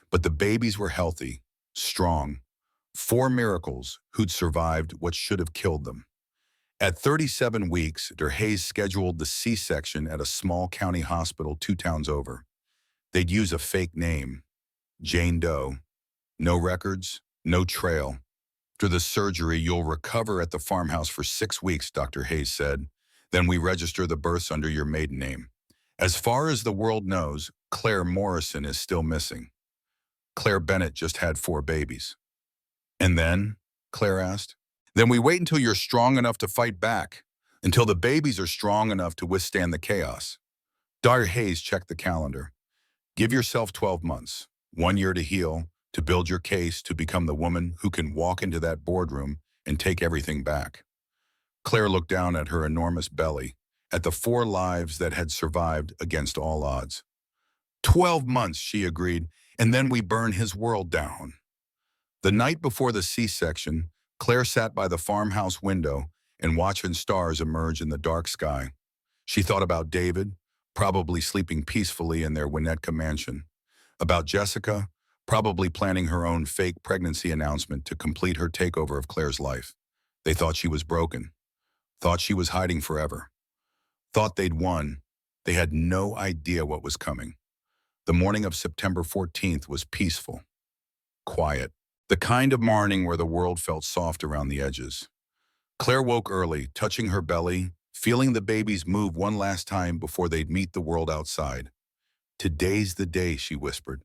But the babies were healthy, strong. 4 miracles who'd survived what should have killed them. At 37 weeks, Dr. Hayes scheduled the C-section at a small county hospital 2 towns over. They'd use a fake name, Jane Doe. No records, no trail. "After the surgery, you'll recover at the farmhouse for 6 weeks, Dr. Hayes said. Then we register the births under your maiden name. As far as the world knows, Claire Morrison is still missing. Claire Bennett just had 4 babies. And then, Claire asked. Then we wait until you're strong enough to fight back, until the babies are strong enough to withstand the chaos. Dr. Hayes checked the calendar. Give yourself 12 months, 1 year to heal, to build your case, to become the woman who can walk into that boardroom and take everything back. Claire looked down at her enormous belly, at the 4 lives that had survived against all odds. 12 months, she agreed, and then we burn his world down. The night before the C-section, Claire sat by the farmhouse window and watching stars emerge in the dark sky. She thought about David, probably sleeping peacefully in their Winnetka mansion. About Jessica, probably planning her own fake pregnancy announcement to complete her takeover of Claire's life. They thought she was broken, thought she was hiding forever, thought they'd won. They had no idea what was coming. The morning of September 14th was peaceful, quiet, the kind of morning where the world felt soft around the edges. Claire woke early, touching her belly, feeling the babies move one last time before they'd meet the world outside. Today's the day, she whispered.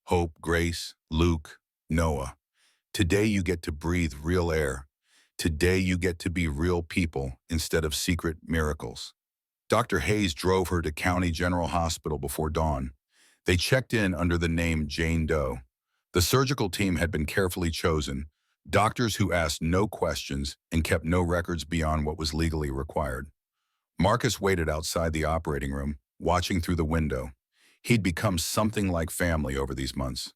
Hope, Grace, Luke, Noah. Today you get to breathe real air. Today you get to be real people instead of secret miracles. Dr. Hayes drove her to County General Hospital before dawn. They checked in under the name Jane Doe. The surgical team had been carefully chosen, doctors who asked no questions and kept no records beyond what was legally required. Marcus waited outside the operating room, watching through the window. He'd become something like family over these months.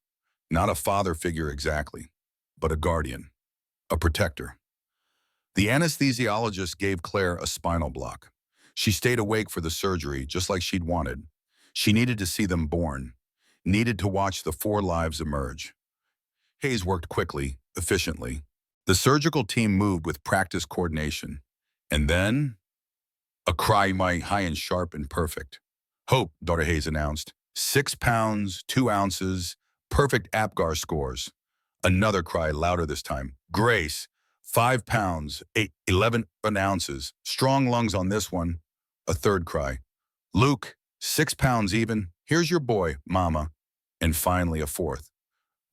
Not a father figure exactly, but a guardian, a protector. The anesthesiologist gave Claire a spinal block. She stayed awake for the surgery just like she'd wanted. She needed to see them born, needed to watch the 4 lives emerge. Hayes worked quickly, efficiently. The surgical team moved with practiced coordination. And then, a cry high and sharp and perfect. Hope, Dr. Hayes announced. 6 pounds, 2 ounces, perfect APGAR scores. Another cry, louder this time. Grace, 5 pounds, 11 ounces. Strong lungs on this one. A third cry. Luke, 6 pounds even. Here's your boy, Mama. And finally a fourth.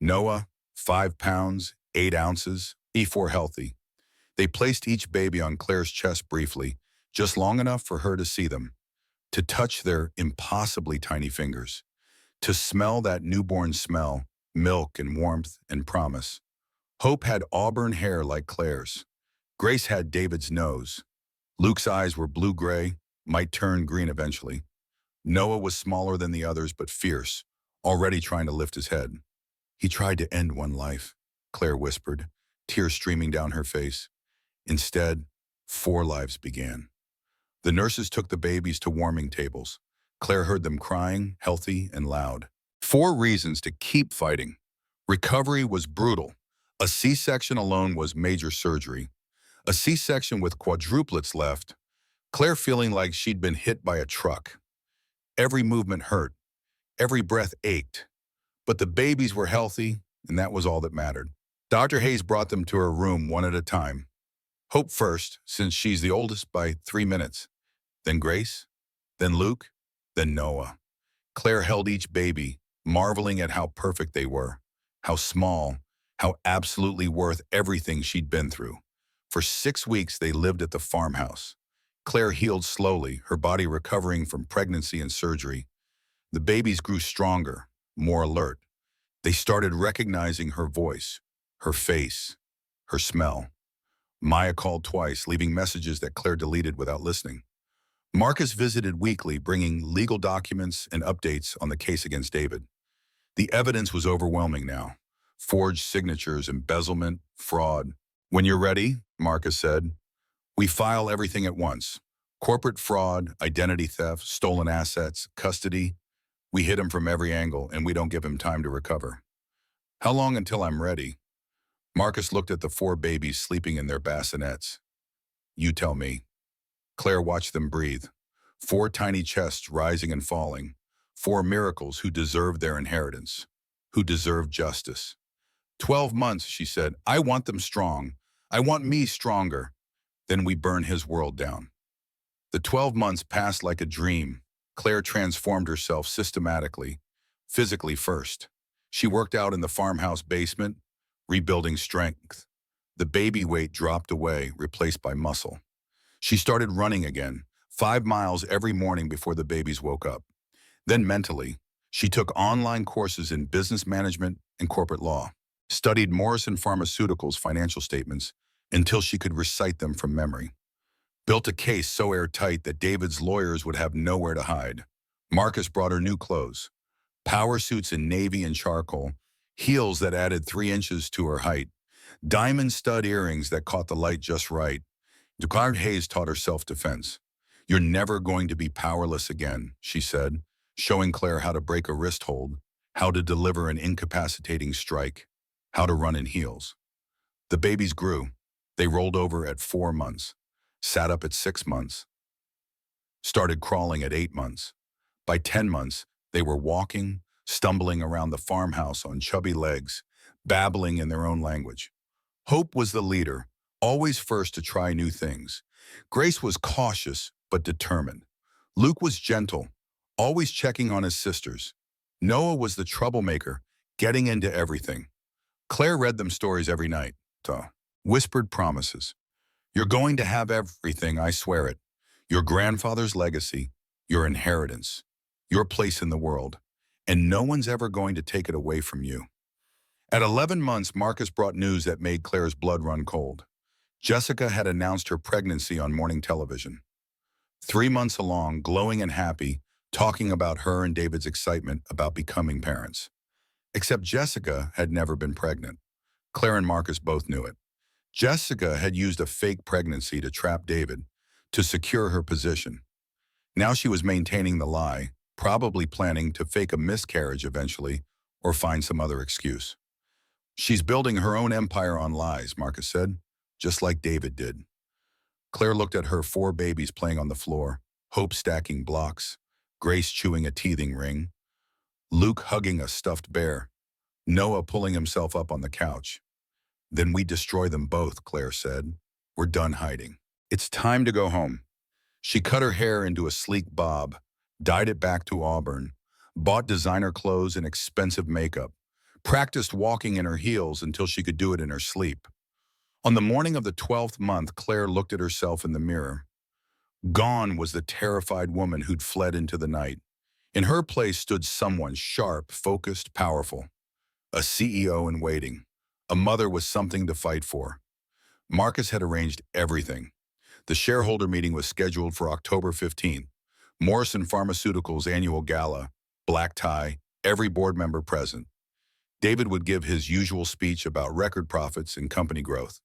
Noah, 5 pounds, 8 ounces, E4 healthy. They placed each baby on Claire's chest briefly, just long enough for her to see them, to touch their impossibly tiny fingers, to smell that newborn smell, milk and warmth and promise. Hope had auburn hair like Claire's. Grace had David's nose. Luke's eyes were blue-gray, might turn green eventually. Noah was smaller than the others but fierce, already trying to lift his head. He tried to end one life, Claire whispered, tears streaming down her face. Instead, 4 lives began. The nurses took the babies to warming tables. Claire heard them crying, healthy and loud. 4 reasons to keep fighting. Recovery was brutal. A C-section alone was major surgery. A C-section with quadruplets left, Claire feeling like she'd been hit by a truck. Every movement hurt. Every breath ached. But the babies were healthy, and that was all that mattered. Dr. Hayes brought them to her room one at a time. Hope first, since she's the oldest by 3 minutes. Then Grace, then Luke, then Noah. Claire held each baby, marveling at how perfect they were, how small, how absolutely worth everything she'd been through. For 6 weeks, they lived at the farmhouse. Claire healed slowly, her body recovering from pregnancy and surgery. The babies grew stronger, more alert. They started recognizing her voice, her face, her smell. Maya called twice, leaving messages that Claire deleted without listening. Marcus visited weekly, bringing legal documents and updates on the case against David. The evidence was overwhelming now. Forged signatures, embezzlement, fraud. When you're ready, Marcus said, we file everything at once. Corporate fraud, identity theft, stolen assets, custody. We hit him from every angle, and we don't give him time to recover. How long until I'm ready? Marcus looked at the 4 babies sleeping in their bassinets. You tell me. Claire watched them breathe. 4 tiny chests rising and falling. 4 miracles who deserved their inheritance, who deserved justice. 12 months, she said. I want them strong. I want me stronger. Then we burn his world down. The 12 months passed like a dream. Claire transformed herself systematically, physically first. She worked out in the farmhouse basement, rebuilding strength. The baby weight dropped away, replaced by muscle. She started running again, 5 miles every morning before the babies woke up. Then mentally, she took online courses in business management and corporate law, studied Morrison Pharmaceuticals' financial statements until she could recite them from memory, built a case so airtight that David's lawyers would have nowhere to hide. Marcus brought her new clothes, power suits in navy and charcoal, heels that added 3 inches to her height, diamond stud earrings that caught the light just right. Dr. Heirs taught her self-defense. "You're never going to be powerless again," she said, showing Claire how to break a wrist hold, how to deliver an incapacitating strike, how to run in heels. The babies grew. They rolled over at 4 months, sat up at 6 months, started crawling at 8 months. By 10 months, they were walking, stumbling around the farmhouse on chubby legs, babbling in their own language. Hope was the leader, always first to try new things. Grace was cautious but determined. Luke was gentle, always checking on his sisters. Noah was the troublemaker, getting into everything. Claire read them stories every night, whispered promises. "You're going to have everything, I swear it. Your grandfather's legacy, your inheritance, your place in the world, and no one's ever going to take it away from you." At 11 months, Marcus brought news that made Claire's blood run cold. Jessica had announced her pregnancy on morning television. 3 months along, glowing and happy, talking about her and David's excitement about becoming parents. Except Jessica had never been pregnant. Claire and Marcus both knew it. Jessica had used a fake pregnancy to trap David, to secure her position. Now she was maintaining the lie, probably planning to fake a miscarriage eventually or find some other excuse. "She's building her own empire on lies," Marcus said, "just like David did." Claire looked at her 4 babies playing on the floor, Hope stacking blocks, Grace chewing a teething ring, Luke hugging a stuffed bear, Noah pulling himself up on the couch. "Then we destroy them both," Claire said. "We're done hiding. It's time to go home." She cut her hair into a sleek bob, dyed it back to auburn, bought designer clothes and expensive makeup, practiced walking in her heels until she could do it in her sleep. On the morning of the 12th month, Claire looked at herself in the mirror. Gone was the terrified woman who'd fled into the night. In her place stood someone sharp, focused, powerful. A CEO in waiting. A mother with something to fight for. Marcus had arranged everything. The shareholder meeting was scheduled for October 15th. Morrison Pharmaceuticals' annual gala, black tie, every board member present. David would give his usual speech about record profits and company growth.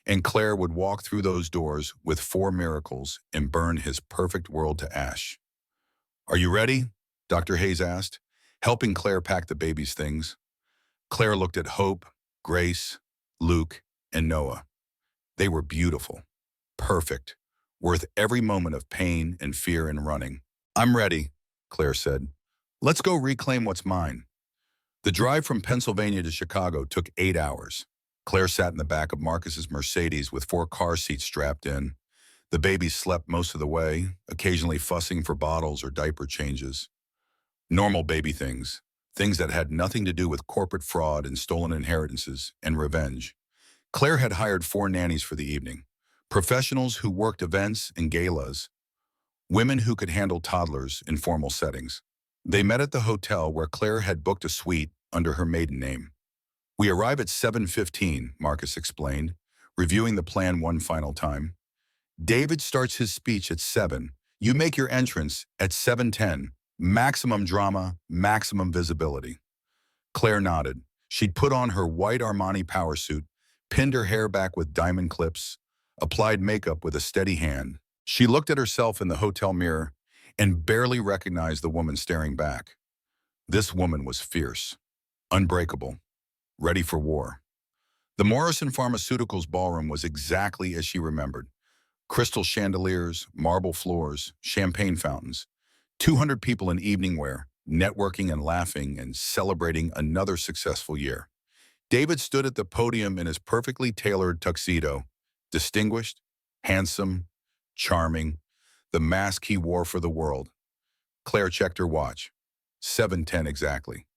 And Claire would walk through those doors with 4 miracles and burn his perfect world to ash. "Are you ready?" Dr. Heirs asked, helping Claire pack the baby's things. Claire looked at Hope, Grace, Luke, and Noah. They were beautiful, perfect, worth every moment of pain and fear and running. "I'm ready," Claire said. "Let's go reclaim what's mine." The drive from Pennsylvania to Chicago took 8 hours. Claire sat in the back of Marcus's Mercedes with 4 car seats strapped in. The babies slept most of the way, occasionally fussing for bottles or diaper changes. Normal baby things, things that had nothing to do with corporate fraud and stolen inheritances and revenge. Claire had hired 4 nannies for the evening, professionals who worked events and galas, women who could handle toddlers in formal settings. They met at the hotel where Claire had booked a suite under her maiden name. "We arrive at 7:15, Marcus explained, reviewing the plan one final time. "David starts his speech at 7. You make your entrance at 7:10. Maximum drama, maximum visibility." Claire nodded. She'd put on her white Armani power suit, pinned her hair back with diamond clips, applied makeup with a steady hand. She looked at herself in the hotel mirror and barely recognized the woman staring back. This woman was fierce, unbreakable, ready for war. The Morrison Pharmaceuticals ballroom was exactly as she remembered. Crystal chandeliers, marble floors, champagne fountains, 200 people in evening wear, networking and laughing and celebrating another successful year. David stood at the podium in his perfectly tailored tuxedo, distinguished, handsome, charming, the mask he wore for the world. Claire checked her watch. 7:10 exactly.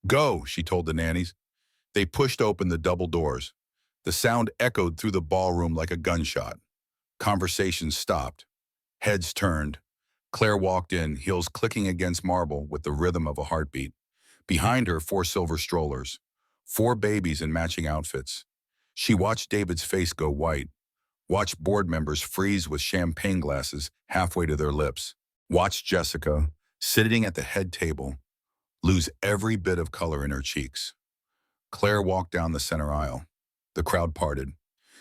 "Go," she told the nannies. They pushed open the double doors. The sound echoed through the ballroom like a gunshot. Conversations stopped. Heads turned. Claire walked in, heels clicking against marble with the rhythm of a heartbeat. Behind her, 4 silver strollers. 4 babies in matching outfits. She watched David's face go white. Watched board members freeze with champagne glasses halfway to their lips. Watched Jessica, sitting at the head table, lose every bit of color in her cheeks. Claire walked down the center aisle. The crowd parted.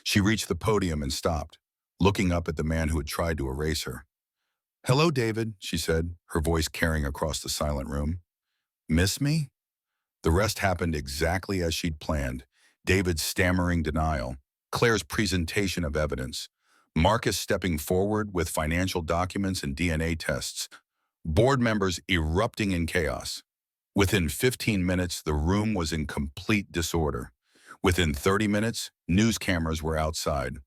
She reached the podium and stopped, looking up at the man who had tried to erase her. "Hello, David," she said, her voice carrying across the silent room. "Miss me?" The rest happened exactly as she'd planned. David's stammering denial, Claire's presentation of evidence, Marcus stepping forward with financial documents and DNA tests, board members erupting in chaos. Within 15 minutes, the room was in complete disorder. Within 30 minutes, news cameras were outside.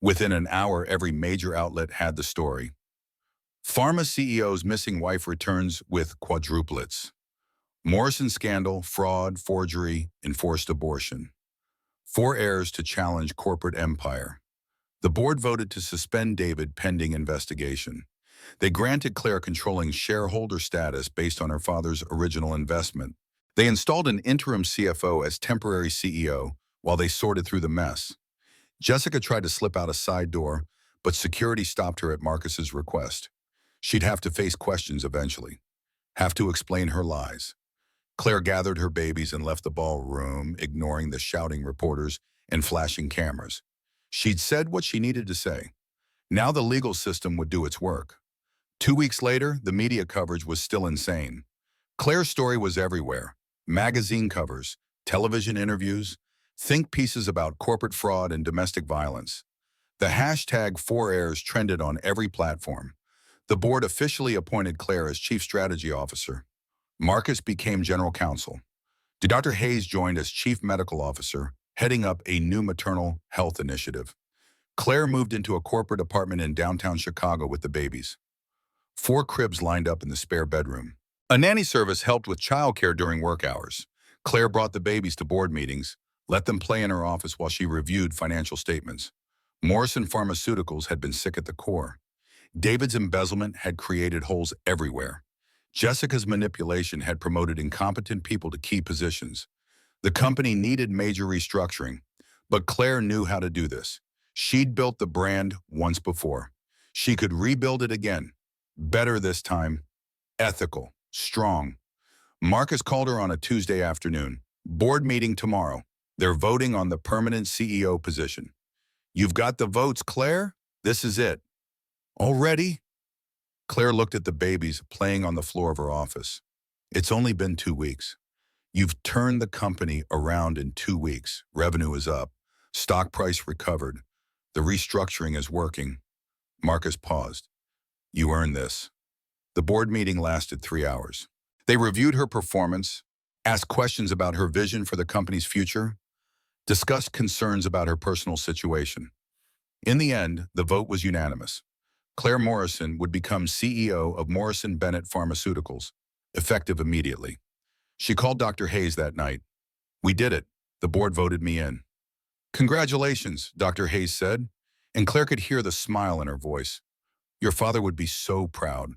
Within an hour, every major outlet had the story. Pharma CEO's missing wife returns with quadruplets. Morrison scandal, fraud, forgery, enforced abortion. 4 heirs to challenge corporate empire. The board voted to suspend David pending investigation. They granted Claire controlling shareholder status based on her father's original investment. They installed an interim CFO as temporary CEO while they sorted through the mess. Jessica tried to slip out a side door, but security stopped her at Marcus's request. She'd have to face questions eventually, have to explain her lies. Claire gathered her babies and left the ballroom, ignoring the shouting reporters and flashing cameras. She'd said what she needed to say. Now the legal system would do its work. 2 weeks later, the media coverage was still insane. Claire's story was everywhere. Magazine covers, television interviews, think pieces about corporate fraud and domestic violence. The hashtag 4Heirs trended on every platform. The board officially appointed Claire as chief strategy officer. Marcus became general counsel. Dr. Heirs joined as chief medical officer, heading up a new maternal health initiative. Claire moved into a corporate apartment in downtown Chicago with the babies. 4 cribs lined up in the spare bedroom. A nanny service helped with childcare during work hours. Claire brought the babies to board meetings, let them play in her office while she reviewed financial statements. Morrison Pharmaceuticals had been sick at the core. David's embezzlement had created holes everywhere. Jessica's manipulation had promoted incompetent people to key positions. The company needed major restructuring, but Claire knew how to do this. She'd built the brand once before. She could rebuild it again. Better this time. Ethical. Strong. Marcus called her on a Tuesday afternoon. "Board meeting tomorrow. They're voting on the permanent CEO position." "You've got the votes, Claire? This is it." "Already?" Claire looked at the babies playing on the floor of her office. "It's only been 2 weeks. You've turned the company around in 2 weeks. Revenue is up. Stock price recovered. The restructuring is working." Marcus paused. "You earned this." The board meeting lasted 3 hours. They reviewed her performance, asked questions about her vision for the company's future, discussed concerns about her personal situation. In the end, the vote was unanimous. Claire Morrison would become CEO of Morrison Bennett Pharmaceuticals, effective immediately. She called Dr. Heirs that night. "We did it. The board voted me in." "Congratulations," Dr. Heirs said, and Claire could hear the smile in her voice. "Your father would be so proud."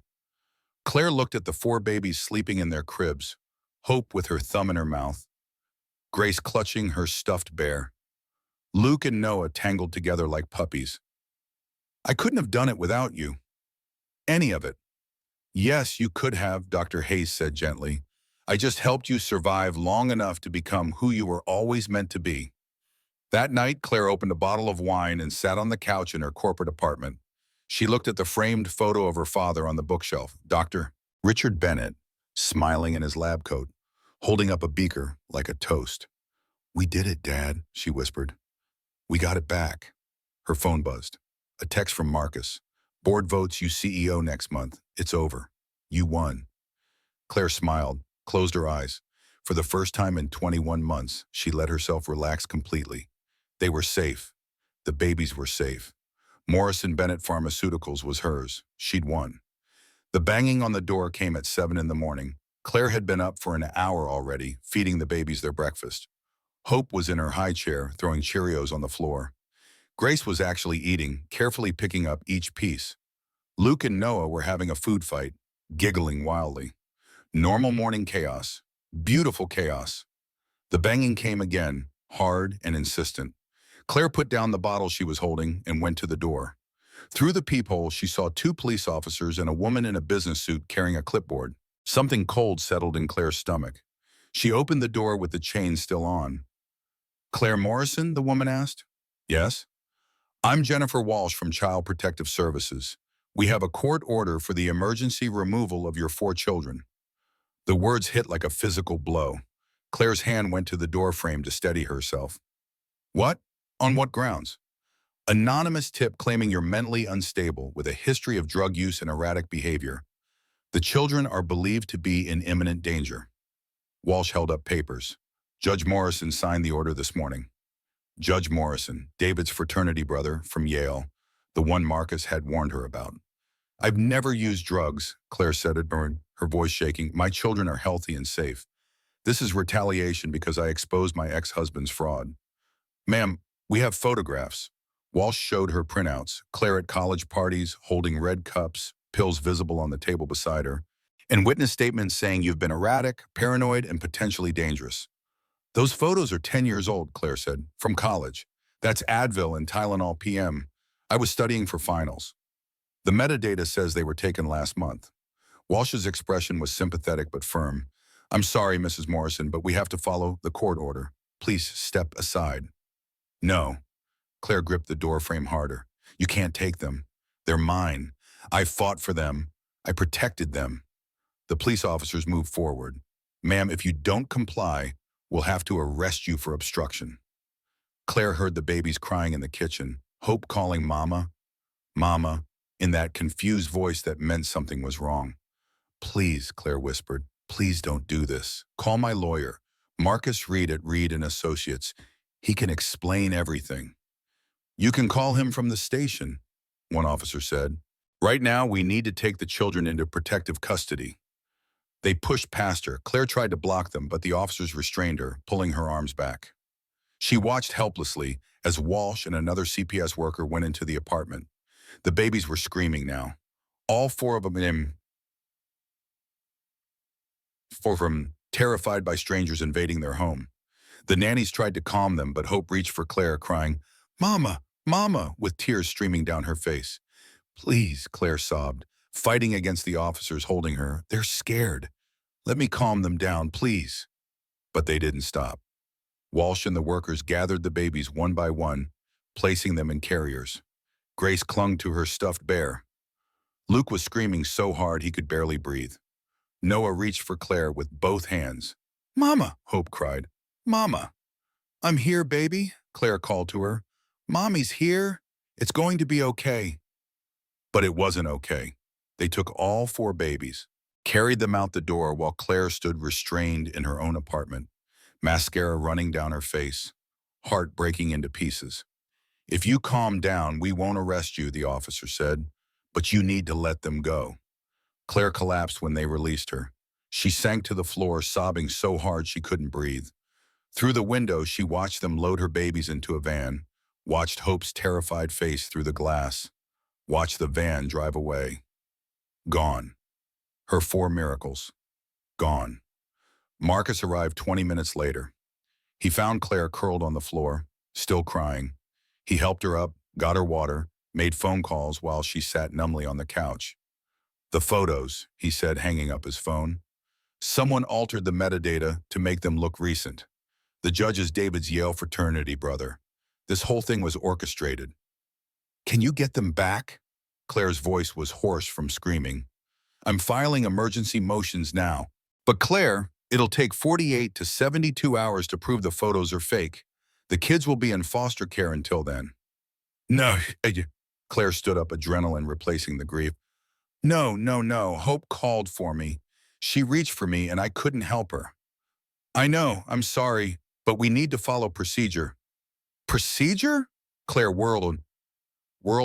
Claire looked at the 4 babies sleeping in their cribs, Hope with her thumb in her mouth, Grace clutching her stuffed bear, Luke and Noah tangled together like puppies. "I couldn't have done it without you. Any of it." "Yes, you could have," Dr. Heirs said gently. "I just helped you survive long enough to become who you were always meant to be." That night, Claire opened a bottle of wine and sat on the couch in her corporate apartment. She looked at the framed photo of her father on the bookshelf, Dr. Richard Bennett, smiling in his lab coat, holding up a beaker like a toast. "We did it, Dad," she whispered. "We got it back." Her phone buzzed. A text from Marcus. "Board votes you CEO next month. It's over. You won." Claire smiled, closed her eyes. For the first time in 21 months, she let herself relax completely. They were safe. The babies were safe. Morrison Bennett Pharmaceuticals was hers. She'd won. The banging on the door came at 7 in the morning. Claire had been up for an hour already, feeding the babies their breakfast. Hope was in her high chair, throwing Cheerios on the floor. Grace was actually eating, carefully picking up each piece. Luke and Noah were having a food fight, giggling wildly. Normal morning chaos. Beautiful chaos. The banging came again, hard and insistent. Claire put down the bottle she was holding and went to the door. Through the peephole, she saw two police officers and a woman in a business suit carrying a clipboard. Something cold settled in Claire's stomach. She opened the door with the chain still on. "Claire Morrison?" the woman asked. "Yes." "I'm Jennifer Walsh from Child Protective Services. We have a court order for the emergency removal of your 4 children." The words hit like a physical blow. Claire's hand went to the doorframe to steady herself. "What? On what grounds?" "Anonymous tip claiming you're mentally unstable with a history of drug use and erratic behavior. The children are believed to be in imminent danger." Walsh held up papers. "Judge Morrison signed the order this morning." Judge Morrison, David's fraternity brother from Yale, the one Marcus had warned her about. "I've never used drugs," Claire said, her voice shaking. "My children are healthy and safe. This is retaliation because I exposed my ex-husband's fraud." "Ma'am, we have photographs." Walsh showed her printouts, Claire at college parties, holding red cups, pills visible on the table beside her, and witness statements saying you've been erratic, paranoid, and potentially dangerous. "Those photos are 10 years old," Claire said, "from college. That's Advil and Tylenol PM. I was studying for finals." The metadata says they were taken last month. Walsh's expression was sympathetic but firm. "I'm sorry, Mrs. Morrison, but we have to follow the court order. Please step aside." "No." Claire gripped the doorframe harder. "You can't take them. They're mine. I fought for them. I protected them." The police officers moved forward. "Ma'am, if you don't comply, we'll have to arrest you for obstruction." Claire heard the babies crying in the kitchen, Hope calling Mama, Mama, in that confused voice that meant something was wrong. "Please," Claire whispered, "please don't do this. Call my lawyer, Marcus Reed at Reed and Associates. He can explain everything." "You can call him from the station," one officer said. "Right now, we need to take the children into protective custody." They pushed past her. Claire tried to block them, but the officers restrained her, pulling her arms back. She watched helplessly as Walsh and another CPS worker went into the apartment. The babies were screaming now. All 4 of them terrified by strangers invading their home. The nannies tried to calm them, but Hope reached for Claire, crying, "Mama, Mama," with tears streaming down her face. "Please," Claire sobbed, fighting against the officers holding her. "They're scared. Let me calm them down, please." But they didn't stop. Walsh and the workers gathered the babies one by one, placing them in carriers. Grace clung to her stuffed bear. Luke was screaming so hard he could barely breathe. Noah reached for Claire with both hands. "Mama," Hope cried. "Mama." "I'm here, baby," Claire called to her. "Mommy's here. It's going to be okay." But it wasn't okay. They took all 4 babies, carried them out the door while Claire stood restrained in her own apartment, mascara running down her face, heart breaking into pieces. "If you calm down, we won't arrest you," the officer said, "but you need to let them go." Claire collapsed when they released her. She sank to the floor, sobbing so hard she couldn't breathe. Through the window, she watched them load her babies into a van, watched Hope's terrified face through the glass, watched the van drive away. Gone. Her 4 miracles. Gone. Marcus arrived 20 minutes later. He found Claire curled on the floor, still crying. He helped her up, got her water, made phone calls while she sat numbly on the couch. "The photos," he said, hanging up his phone. "Someone altered the metadata to make them look recent. The judge is David's Yale fraternity brother. This whole thing was orchestrated." "Can you get them back?" Claire's voice was hoarse from screaming. "I'm filing emergency motions now." "But Claire, it'll take 48 to 72 hours to prove the photos are fake. The kids will be in foster care until then." "No," Claire stood up, adrenaline replacing the grief. "No, no, no. Hope called for me. She reached for me and I couldn't help her." "I know, I'm sorry, but we need to follow procedure." "Procedure?" Claire whirled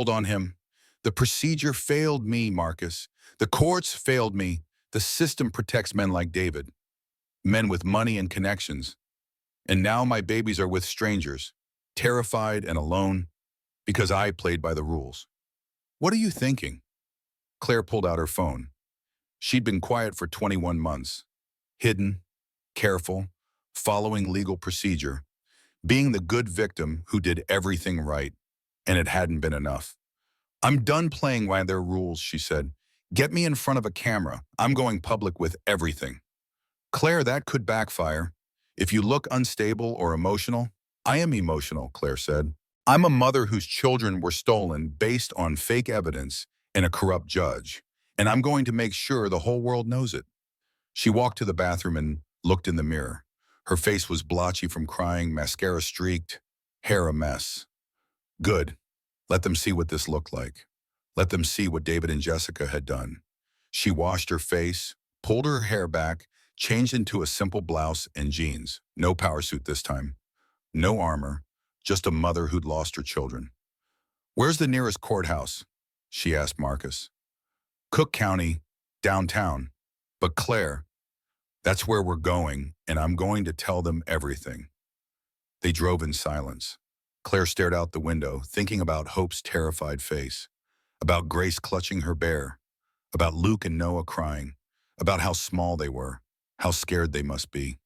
on him. "The procedure failed me, Marcus. The courts failed me. The system protects men like David. Men with money and connections. And now my babies are with strangers, terrified and alone, because I played by the rules. What are you thinking? Claire pulled out her phone. She'd been quiet for 21 months, hidden, careful, following legal procedure, being the good victim who did everything right, and it hadn't been enough. I'm done playing by their rules, she said. Get me in front of a camera. I'm going public with everything. Claire, that could backfire. If you look unstable or emotional, I am emotional, Claire said. I'm a mother whose children were stolen based on fake evidence and a corrupt judge, and I'm going to make sure the whole world knows it. She walked to the bathroom and looked in the mirror. Her face was blotchy from crying, mascara streaked, hair a mess. Good. Let them see what this looked like. Let them see what David and Jessica had done. She washed her face, pulled her hair back, changed into a simple blouse and jeans. No power suit this time. No armor. Just a mother who'd lost her children. Where's the nearest courthouse? She asked Marcus. Cook County, downtown. But Claire, that's where we're going, and I'm going to tell them everything. They drove in silence. Claire stared out the window, thinking about Hope's terrified face, about Grace clutching her bear, about Luke and Noah crying, about how small they were, how scared they must be.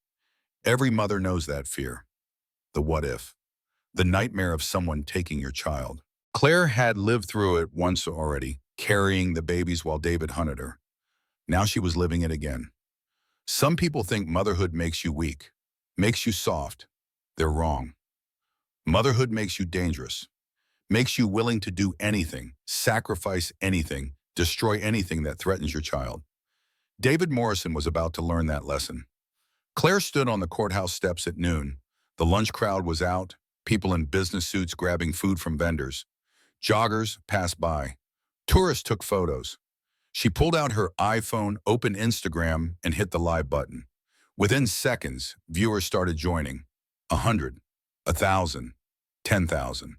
Every mother knows that fear. The what if. The nightmare of someone taking your child. Claire had lived through it once already, carrying the babies while David hunted her. Now she was living it again. Some people think motherhood makes you weak, makes you soft. They're wrong. Motherhood makes you dangerous, makes you willing to do anything, sacrifice anything, destroy anything that threatens your child. David Morrison was about to learn that lesson. Claire stood on the courthouse steps at noon. The lunch crowd was out, people in business suits grabbing food from vendors. Joggers passed by. Tourists took photos. She pulled out her iPhone, opened Instagram, and hit the live button. Within seconds, viewers started joining. 100, 1,000, 10,000.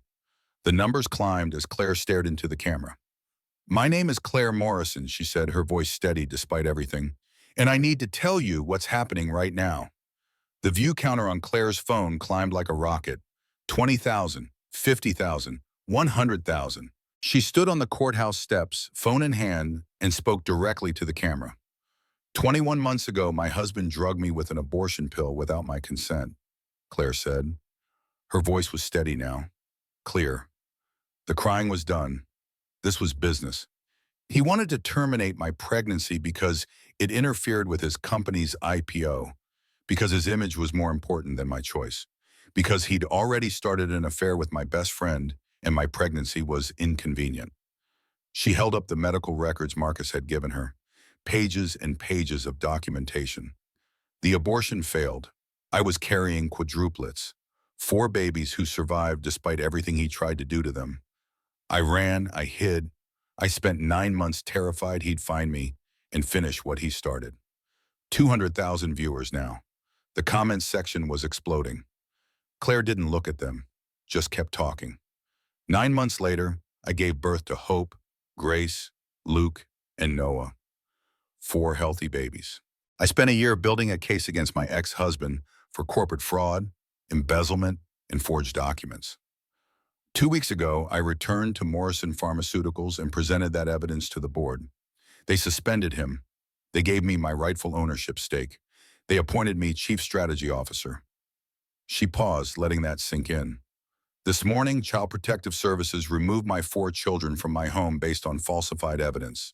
The numbers climbed as Claire stared into the camera. My name is Claire Morrison, she said, her voice steady despite everything, and I need to tell you what's happening right now. The view counter on Claire's phone climbed like a rocket. 20,000, 50,000, 100,000. She stood on the courthouse steps, phone in hand, and spoke directly to the camera. 21 months ago, my husband drugged me with an abortion pill without my consent, Claire said. Her voice was steady now, clear. The crying was done. This was business. He wanted to terminate my pregnancy because it interfered with his company's IPO, because his image was more important than my choice, because he'd already started an affair with my best friend and my pregnancy was inconvenient. She held up the medical records Marcus had given her, pages and pages of documentation. The abortion failed. I was carrying quadruplets, 4 babies who survived despite everything he tried to do to them. I ran, I hid. I spent 9 months terrified he'd find me and finish what he started. 200,000 viewers now. The comments section was exploding. Claire didn't look at them, just kept talking. 9 months later, I gave birth to Hope, Grace, Luke, and Noah. 4 healthy babies. I spent a year building a case against my ex-husband for corporate fraud, embezzlement, and forged documents. 2 weeks ago, I returned to Morrison Pharmaceuticals and presented that evidence to the board. They suspended him. They gave me my rightful ownership stake. They appointed me Chief Strategy Officer. She paused, letting that sink in. This morning, Child Protective Services removed my 4 children from my home based on falsified evidence.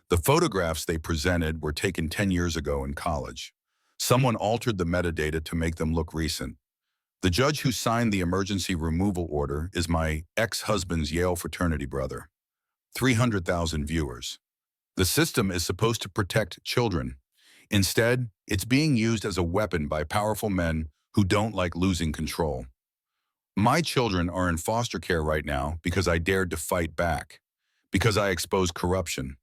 The photographs they presented were taken 10 years ago in college. Someone altered the metadata to make them look recent. The judge who signed the emergency removal order is my ex-husband's Yale fraternity brother. 300,000 viewers. The system is supposed to protect children. Instead, it's being used as a weapon by powerful men who don't like losing control. My children are in foster care right now because I dared to fight back, because I exposed corruption,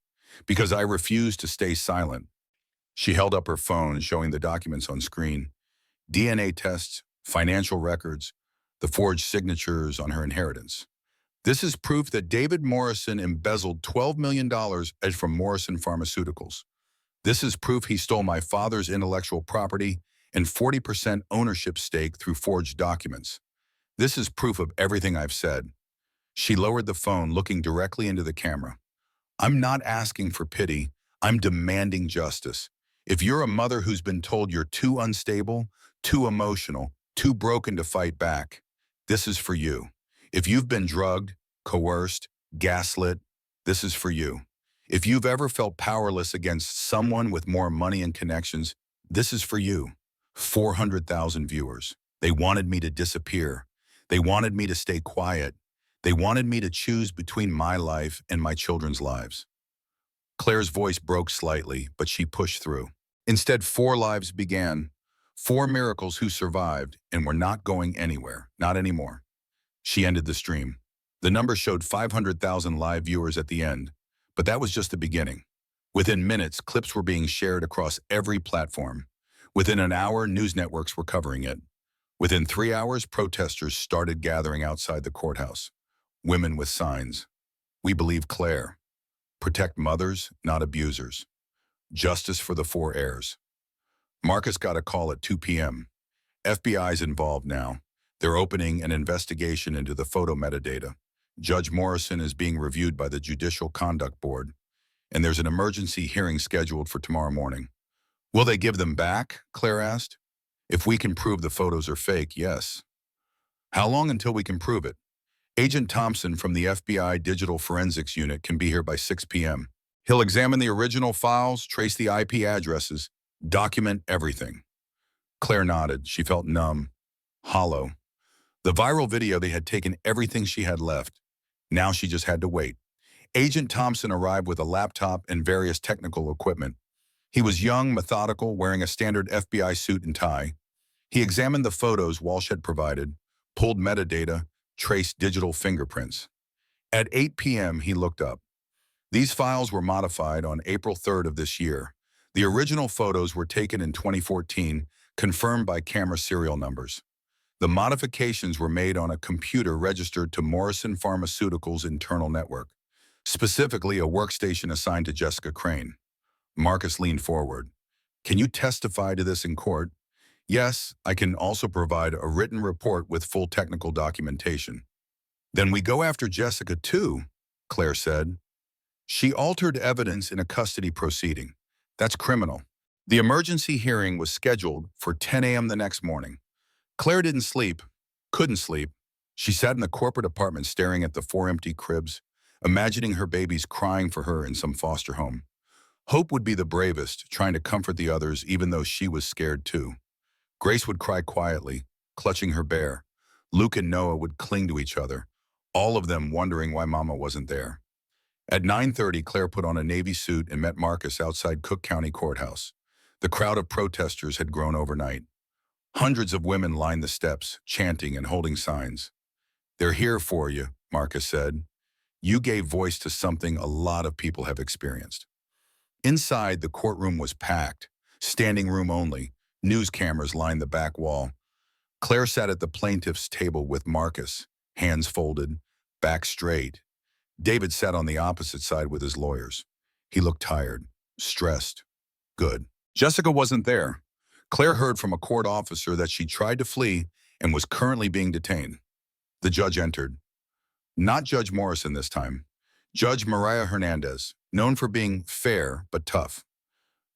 because I refused to stay silent. She held up her phone, showing the documents on screen. DNA tests, financial records, the forged signatures on her inheritance. This is proof that David Morrison embezzled $12 million from Morrison Pharmaceuticals. This is proof he stole my father's intellectual property and 40% ownership stake through forged documents. This is proof of everything I've said. She lowered the phone, looking directly into the camera. I'm not asking for pity. I'm demanding justice. If you're a mother who's been told you're too unstable, too emotional, too broken to fight back, this is for you. If you've been drugged, coerced, gaslit, this is for you. If you've ever felt powerless against someone with more money and connections, this is for you. 400,000 viewers. They wanted me to disappear. They wanted me to stay quiet. They wanted me to choose between my life and my children's lives. Claire's voice broke slightly, but she pushed through. Instead, 4 lives began. 4 miracles who survived and were not going anywhere, not anymore. She ended the stream. The number showed 500,000 live viewers at the end, but that was just the beginning. Within minutes, clips were being shared across every platform. Within an hour, news networks were covering it. Within 3 hours, protesters started gathering outside the courthouse. Women with signs. We believe Claire. Protect mothers, not abusers. Justice for the 4 heirs. Marcus got a call at 2 p.m. FBI's involved now. They're opening an investigation into the photo metadata. Judge Morrison is being reviewed by the Judicial Conduct Board, and there's an emergency hearing scheduled for tomorrow morning. Will they give them back? Claire asked. If we can prove the photos are fake, yes. How long until we can prove it? Agent Thompson from the FBI Digital Forensics Unit can be here by 6 p.m. He'll examine the original files, trace the IP addresses, document everything. Claire nodded. She felt numb, hollow. The viral video, they had taken everything she had left. Now she just had to wait. Agent Thompson arrived with a laptop and various technical equipment. He was young, methodical, wearing a standard FBI suit and tie. He examined the photos Walsh had provided, pulled metadata, traced digital fingerprints. At 8 p.m., he looked up. These files were modified on April 3rd of this year. The original photos were taken in 2014, confirmed by camera serial numbers. The modifications were made on a computer registered to Morrison Pharmaceuticals' internal network, specifically a workstation assigned to Jessica Crane. Marcus leaned forward. Can you testify to this in court? Yes, I can also provide a written report with full technical documentation. Then we go after Jessica too, Claire said. She altered evidence in a custody proceeding. That's criminal. The emergency hearing was scheduled for 10 a.m. the next morning. Claire didn't sleep, couldn't sleep. She sat in the corporate apartment staring at the 4 empty cribs, imagining her babies crying for her in some foster home. Hope would be the bravest, trying to comfort the others even though she was scared too. Grace would cry quietly, clutching her bear. Luke and Noah would cling to each other, all of them wondering why Mama wasn't there. At 9:30, Claire put on a Navy suit and met Marcus outside Cook County Courthouse. The crowd of protesters had grown overnight. Hundreds of women lined the steps, chanting and holding signs. They're here for you, Marcus said. You gave voice to something a lot of people have experienced. Inside, the courtroom was packed, standing room only. News cameras lined the back wall. Claire sat at the plaintiff's table with Marcus, hands folded, back straight. David sat on the opposite side with his lawyers. He looked tired, stressed. Good. Jessica wasn't there. Claire heard from a court officer that she tried to flee and was currently being detained. The judge entered. Not Judge Morrison this time. Judge Mariah Hernandez, known for being fair but tough.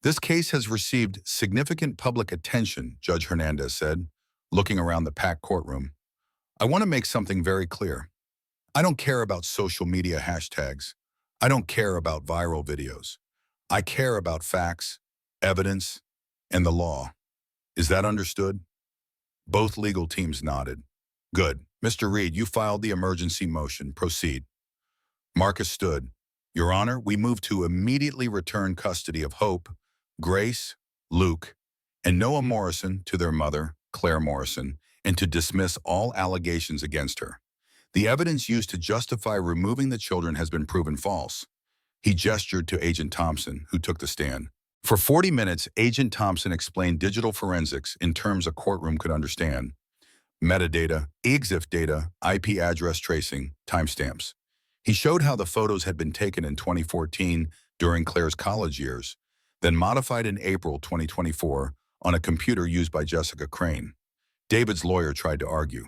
This case has received significant public attention, Judge Hernandez said, looking around the packed courtroom. I want to make something very clear. I don't care about social media hashtags. I don't care about viral videos. I care about facts, evidence, and the law. Is that understood? Both legal teams nodded. Good. Mr. Reed, you filed the emergency motion. Proceed. Marcus stood. Your Honor, we move to immediately return custody of Hope, Grace, Luke, and Noah Morrison to their mother, Claire Morrison, and to dismiss all allegations against her. The evidence used to justify removing the children has been proven false. He gestured to Agent Thompson, who took the stand. For 40 minutes, Agent Thompson explained digital forensics in terms a courtroom could understand. Metadata, EXIF data, IP address tracing, timestamps. He showed how the photos had been taken in 2014 during Claire's college years, then modified in April 2024, on a computer used by Jessica Crane. David's lawyer tried to argue.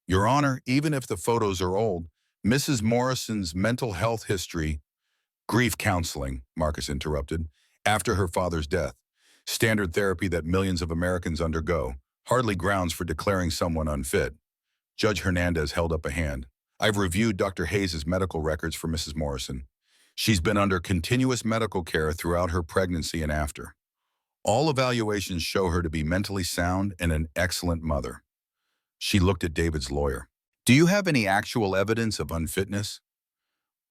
Your Honor, even if the photos are old, Mrs. Morrison's mental health history, grief counseling, Marcus interrupted, after her father's death, standard therapy that millions of Americans undergo, hardly grounds for declaring someone unfit. Judge Hernandez held up a hand. I've reviewed Dr. Hayes' medical records for Mrs. Morrison. She's been under continuous medical care throughout her pregnancy and after. All evaluations show her to be mentally sound and an excellent mother. She looked at David's lawyer. Do you have any actual evidence of unfitness?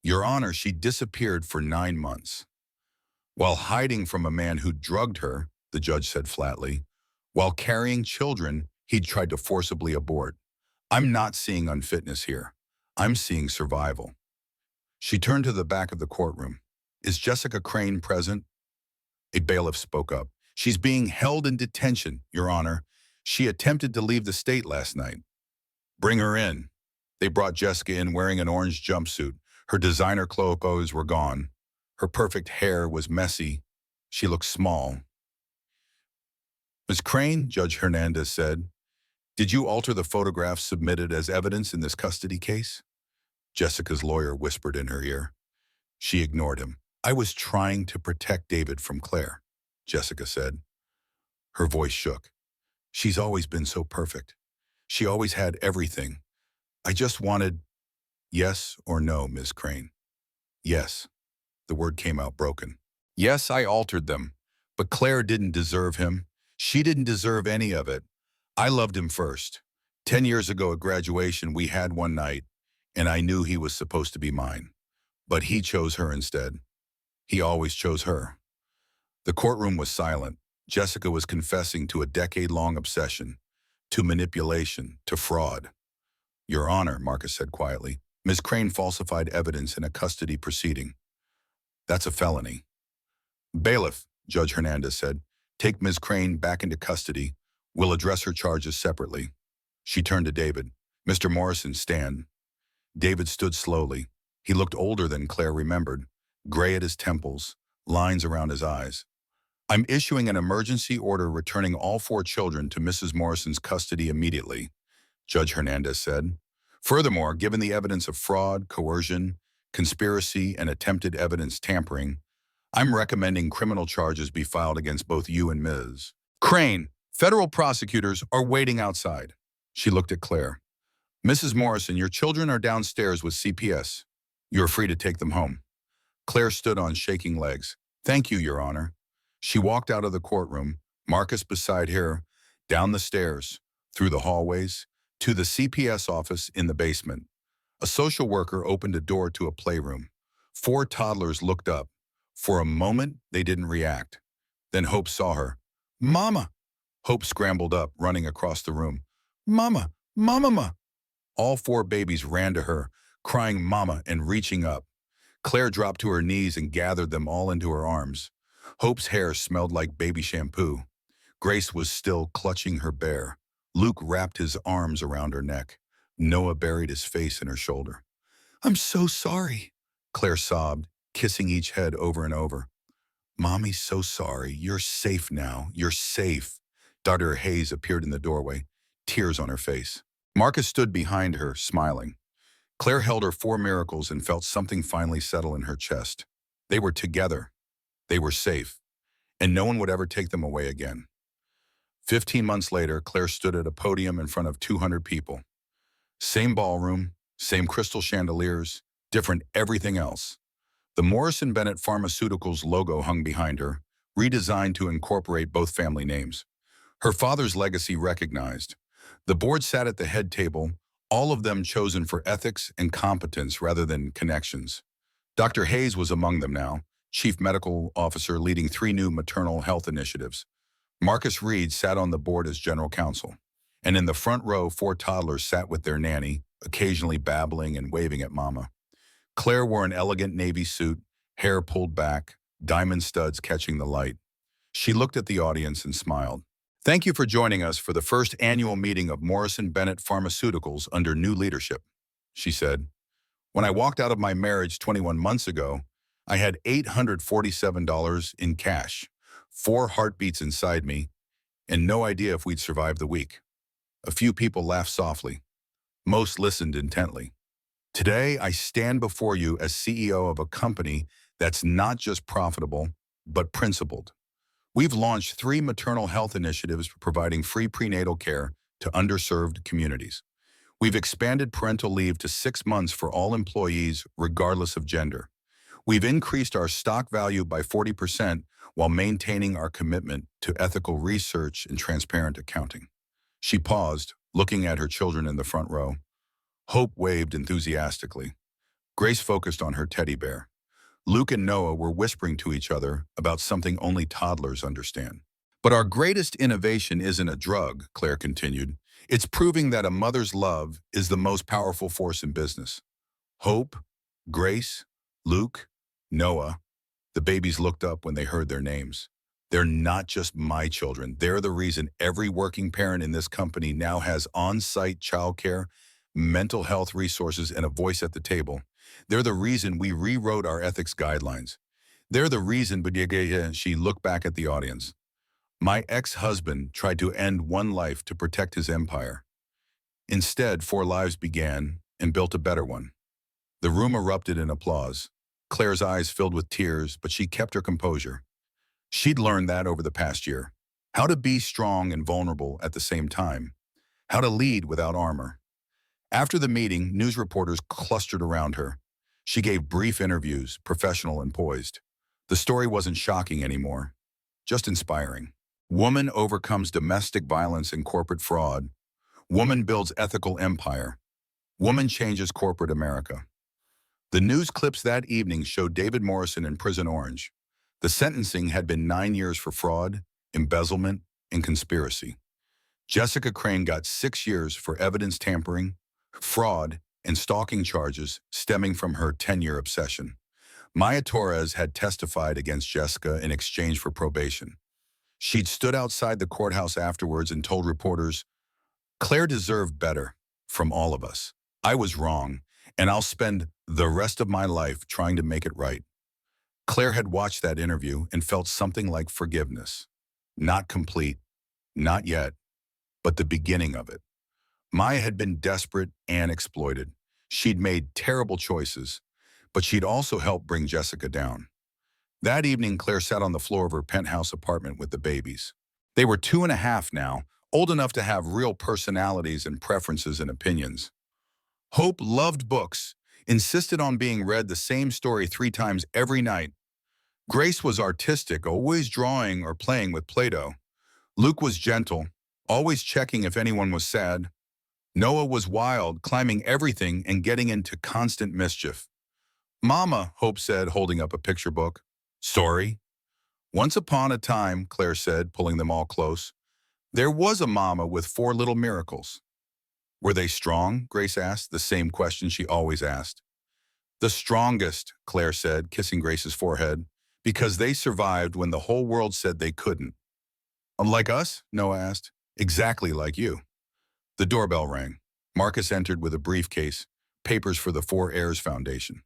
Your Honor, she disappeared for 9 months. While hiding from a man who drugged her, the judge said flatly, while carrying children he'd tried to forcibly abort. I'm not seeing unfitness here. I'm seeing survival. She turned to the back of the courtroom. Is Jessica Crane present? A bailiff spoke up. She's being held in detention, Your Honor. She attempted to leave the state last night. Bring her in. They brought Jessica in wearing an orange jumpsuit. Her designer clothes were gone. Her perfect hair was messy. She looked small. Ms. Crane, Judge Hernandez said, did you alter the photographs submitted as evidence in this custody case? Jessica's lawyer whispered in her ear. She ignored him. I was trying to protect David from Claire, Jessica said. Her voice shook. She's always been so perfect. She always had everything. I just wanted, yes or no, Ms. Crane? Yes. The word came out broken. Yes, I altered them. But Claire didn't deserve him. She didn't deserve any of it. I loved him first. 10 years ago at graduation, we had one night, and I knew he was supposed to be mine. But he chose her instead. He always chose her. The courtroom was silent. Jessica was confessing to a decade-long obsession, to manipulation, to fraud. Your Honor, Marcus said quietly, Ms. Crane falsified evidence in a custody proceeding. That's a felony. Bailiff, Judge Hernandez said, take Ms. Crane back into custody. We'll address her charges separately. She turned to David. Mr. Morrison, stand. David stood slowly. He looked older than Claire remembered, gray at his temples, lines around his eyes. I'm issuing an emergency order returning all 4 children to Mrs. Morrison's custody immediately, Judge Hernandez said. Furthermore, given the evidence of fraud, coercion, conspiracy, and attempted evidence tampering, I'm recommending criminal charges be filed against both you and Ms. Crane. Federal prosecutors are waiting outside. She looked at Claire. Mrs. Morrison, your children are downstairs with CPS. You're free to take them home. Claire stood on shaking legs. Thank you, Your Honor. She walked out of the courtroom, Marcus beside her, down the stairs, through the hallways, to the CPS office in the basement. A social worker opened a door to a playroom. 4 toddlers looked up. For a moment, they didn't react. Then Hope saw her. Mama! Hope scrambled up, running across the room. Mama! Mama! All 4 babies ran to her, crying mama and reaching up. Claire dropped to her knees and gathered them all into her arms. Hope's hair smelled like baby shampoo. Grace was still clutching her bear. Luke wrapped his arms around her neck. Noah buried his face in her shoulder. I'm so sorry, Claire sobbed, kissing each head over and over. Mommy's so sorry. You're safe now. You're safe. Dr. Hayes appeared in the doorway, tears on her face. Marcus stood behind her, smiling. Claire held her 4 miracles and felt something finally settle in her chest. They were together. They were safe. And no one would ever take them away again. 15 months later, Claire stood at a podium in front of 200 people. Same ballroom, same crystal chandeliers, different everything else. The Morrison Bennett Pharmaceuticals logo hung behind her, redesigned to incorporate both family names. Her father's legacy recognized. The board sat at the head table, all of them chosen for ethics and competence rather than connections. Dr. Hayes was among them now, chief medical officer leading 3 new maternal health initiatives. Marcus Reed sat on the board as general counsel. And in the front row, 4 toddlers sat with their nanny, occasionally babbling and waving at mama. Claire wore an elegant navy suit, hair pulled back, diamond studs catching the light. She looked at the audience and smiled. Thank you for joining us for the first annual meeting of Morrison Bennett Pharmaceuticals under new leadership, she said. When I walked out of my marriage 21 months ago, I had $847 in cash, 4 heartbeats inside me, and no idea if we'd survive the week. A few people laughed softly. Most listened intently. Today, I stand before you as CEO of a company that's not just profitable, but principled. We've launched 3 maternal health initiatives providing free prenatal care to underserved communities. We've expanded parental leave to 6 months for all employees, regardless of gender. We've increased our stock value by 40% while maintaining our commitment to ethical research and transparent accounting. She paused, looking at her children in the front row. Hope waved enthusiastically. Grace focused on her teddy bear. Luke and Noah were whispering to each other about something only toddlers understand. But our greatest innovation isn't a drug, Claire continued. It's proving that a mother's love is the most powerful force in business. Hope, Grace, Luke, Noah, the babies looked up when they heard their names. They're not just my children. They're the reason every working parent in this company now has on-site childcare, mental health resources, and a voice at the table. They're the reason we rewrote our ethics guidelines. They're the reason, she looked back at the audience. My ex-husband tried to end one life to protect his empire. Instead, 4 lives began and built a better one. The room erupted in applause. Claire's eyes filled with tears, but she kept her composure. She'd learned that over the past year. How to be strong and vulnerable at the same time. How to lead without armor. After the meeting, news reporters clustered around her. She gave brief interviews, professional and poised. The story wasn't shocking anymore, just inspiring. Woman overcomes domestic violence and corporate fraud. Woman builds ethical empire. Woman changes corporate America. The news clips that evening showed David Morrison in Prison Orange. The sentencing had been 9 years for fraud, embezzlement, and conspiracy. Jessica Crane got 6 years for evidence tampering, fraud, and stalking charges stemming from her 10-year obsession. Maya Torres had testified against Jessica in exchange for probation. She'd stood outside the courthouse afterwards and told reporters, "Claire deserved better from all of us. I was wrong, and I'll spend the rest of my life trying to make it right." Claire had watched that interview and felt something like forgiveness. Not complete, not yet, but the beginning of it. Maya had been desperate and exploited. She'd made terrible choices, but she'd also helped bring Jessica down. That evening, Claire sat on the floor of her penthouse apartment with the babies. They were 2.5 now, old enough to have real personalities and preferences and opinions. Hope loved books, insisted on being read the same story 3 times every night. Grace was artistic, always drawing or playing with Play-Doh. Luke was gentle, always checking if anyone was sad. Noah was wild, climbing everything and getting into constant mischief. "Mama," Hope said, holding up a picture book. "Sorry?" "Once upon a time," Claire said, pulling them all close, "there was a mama with 4 little miracles." "Were they strong?" Grace asked, the same question she always asked. "The strongest," Claire said, kissing Grace's forehead, "because they survived when the whole world said they couldn't." "Like us?" Noah asked. "Exactly like you." The doorbell rang. Marcus entered with a briefcase, papers for the Heirs Foundation.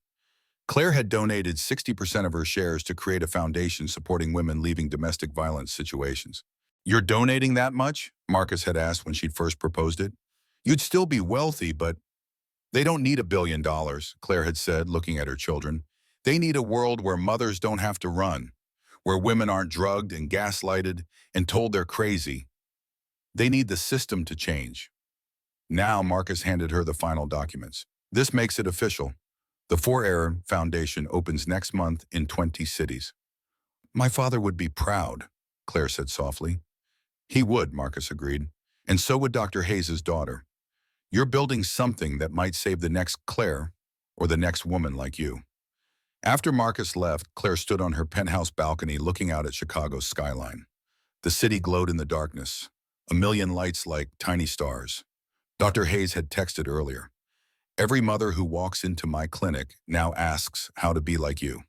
Claire had donated 60% of her shares to create a foundation supporting women leaving domestic violence situations. "You're donating that much?" Marcus had asked when she'd first proposed it. "You'd still be wealthy, but—" "They don't need $1 billion, Claire had said, looking at her children. "They need a world where mothers don't have to run, where women aren't drugged and gaslighted and told they're crazy. They need the system to change." Now Marcus handed her the final documents. "This makes it official. The Heirs Foundation opens next month in 20 cities." "My father would be proud," Claire said softly. "He would," Marcus agreed. "And so would Dr. Hayes' daughter. You're building something that might save the next Claire or the next woman like you." After Marcus left, Claire stood on her penthouse balcony looking out at Chicago's skyline. The city glowed in the darkness, a million lights like tiny stars. Dr. Hayes had texted earlier, "Every mother who walks into my clinic now asks how to be like you."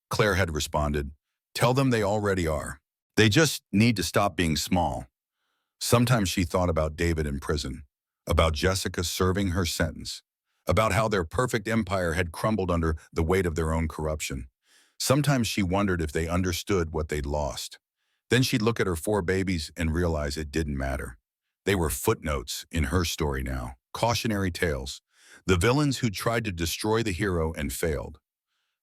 Claire had responded, "Tell them they already are. They just need to stop being small." Sometimes she thought about David in prison, about Jessica serving her sentence, about how their perfect empire had crumbled under the weight of their own corruption. Sometimes she wondered if they understood what they'd lost. Then she'd look at her 4 babies and realize it didn't matter. They were footnotes in her story now, cautionary tales, the villains who tried to destroy the hero and failed.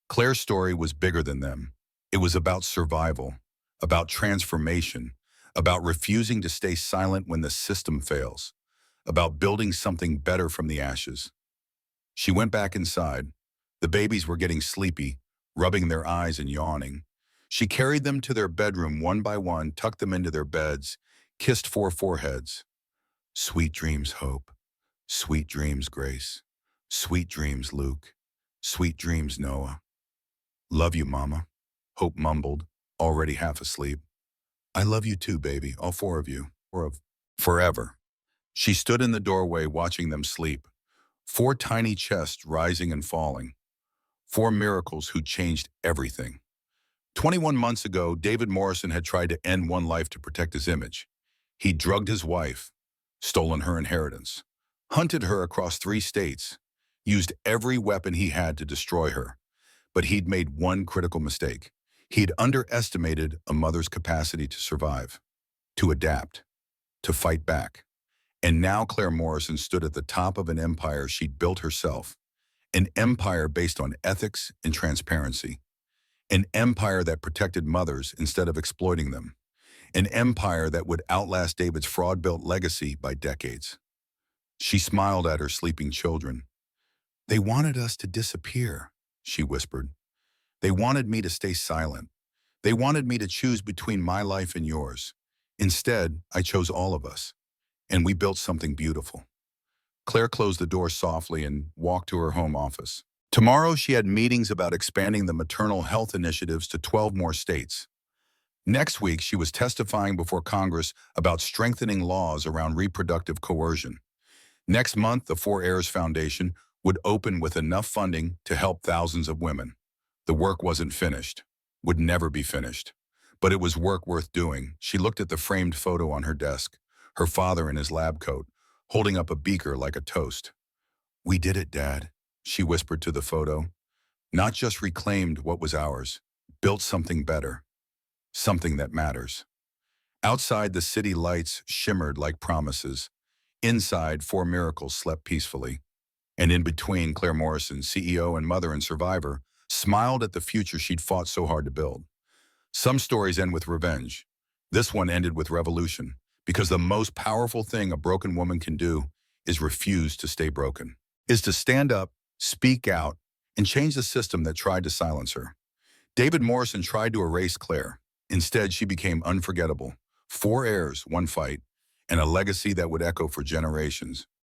Claire's story was bigger than them. It was about survival, about transformation, about refusing to stay silent when the system fails, about building something better from the ashes. She went back inside. The babies were getting sleepy, rubbing their eyes and yawning. She carried them to their bedroom one by one, tucked them into their beds, kissed 4 foreheads. Sweet dreams, Hope. Sweet dreams, Grace. Sweet dreams, Luke. Sweet dreams, Noah. Love you, Mama, Hope mumbled, already half asleep. I love you too, baby, all 4 of you. Forever. She stood in the doorway watching them sleep. 4 tiny chests rising and falling. 4 miracles who changed everything. 21 months ago, David Morrison had tried to end one life to protect his image. He drugged his wife, stolen her inheritance, hunted her across 3 states, used every weapon he had to destroy her. But he'd made one critical mistake. He'd underestimated a mother's capacity to survive, to adapt, to fight back. And now Claire Morrison stood at the top of an empire she'd built herself, an empire based on ethics and transparency, an empire that protected mothers instead of exploiting them, an empire that would outlast David's fraud-built legacy by decades. She smiled at her sleeping children. They wanted us to disappear, she whispered. They wanted me to stay silent. They wanted me to choose between my life and yours. Instead, I chose all of us, and we built something beautiful. Claire closed the door softly and walked to her home office. Tomorrow, she had meetings about expanding the maternal health initiatives to 12 more states. Next week, she was testifying before Congress about strengthening laws around reproductive coercion. Next month, the Heirs Foundation would open with enough funding to help thousands of women. The work wasn't finished, would never be finished, but it was work worth doing. She looked at the framed photo on her desk, her father in his lab coat, holding up a beaker like a toast. We did it, Dad, she whispered to the photo. Not just reclaimed what was ours, built something better, something that matters. Outside, the city lights shimmered like promises. Inside, 4 miracles slept peacefully. And in between, Claire Morrison, CEO and mother and survivor, smiled at the future she'd fought so hard to build. Some stories end with revenge. This one ended with revolution, because the most powerful thing a broken woman can do is refuse to stay broken, is to stand up, speak out, and change the system that tried to silence her. David Morrison tried to erase Claire. Instead, she became unforgettable. 4 heirs, 1 fight, and a legacy that would echo for generations.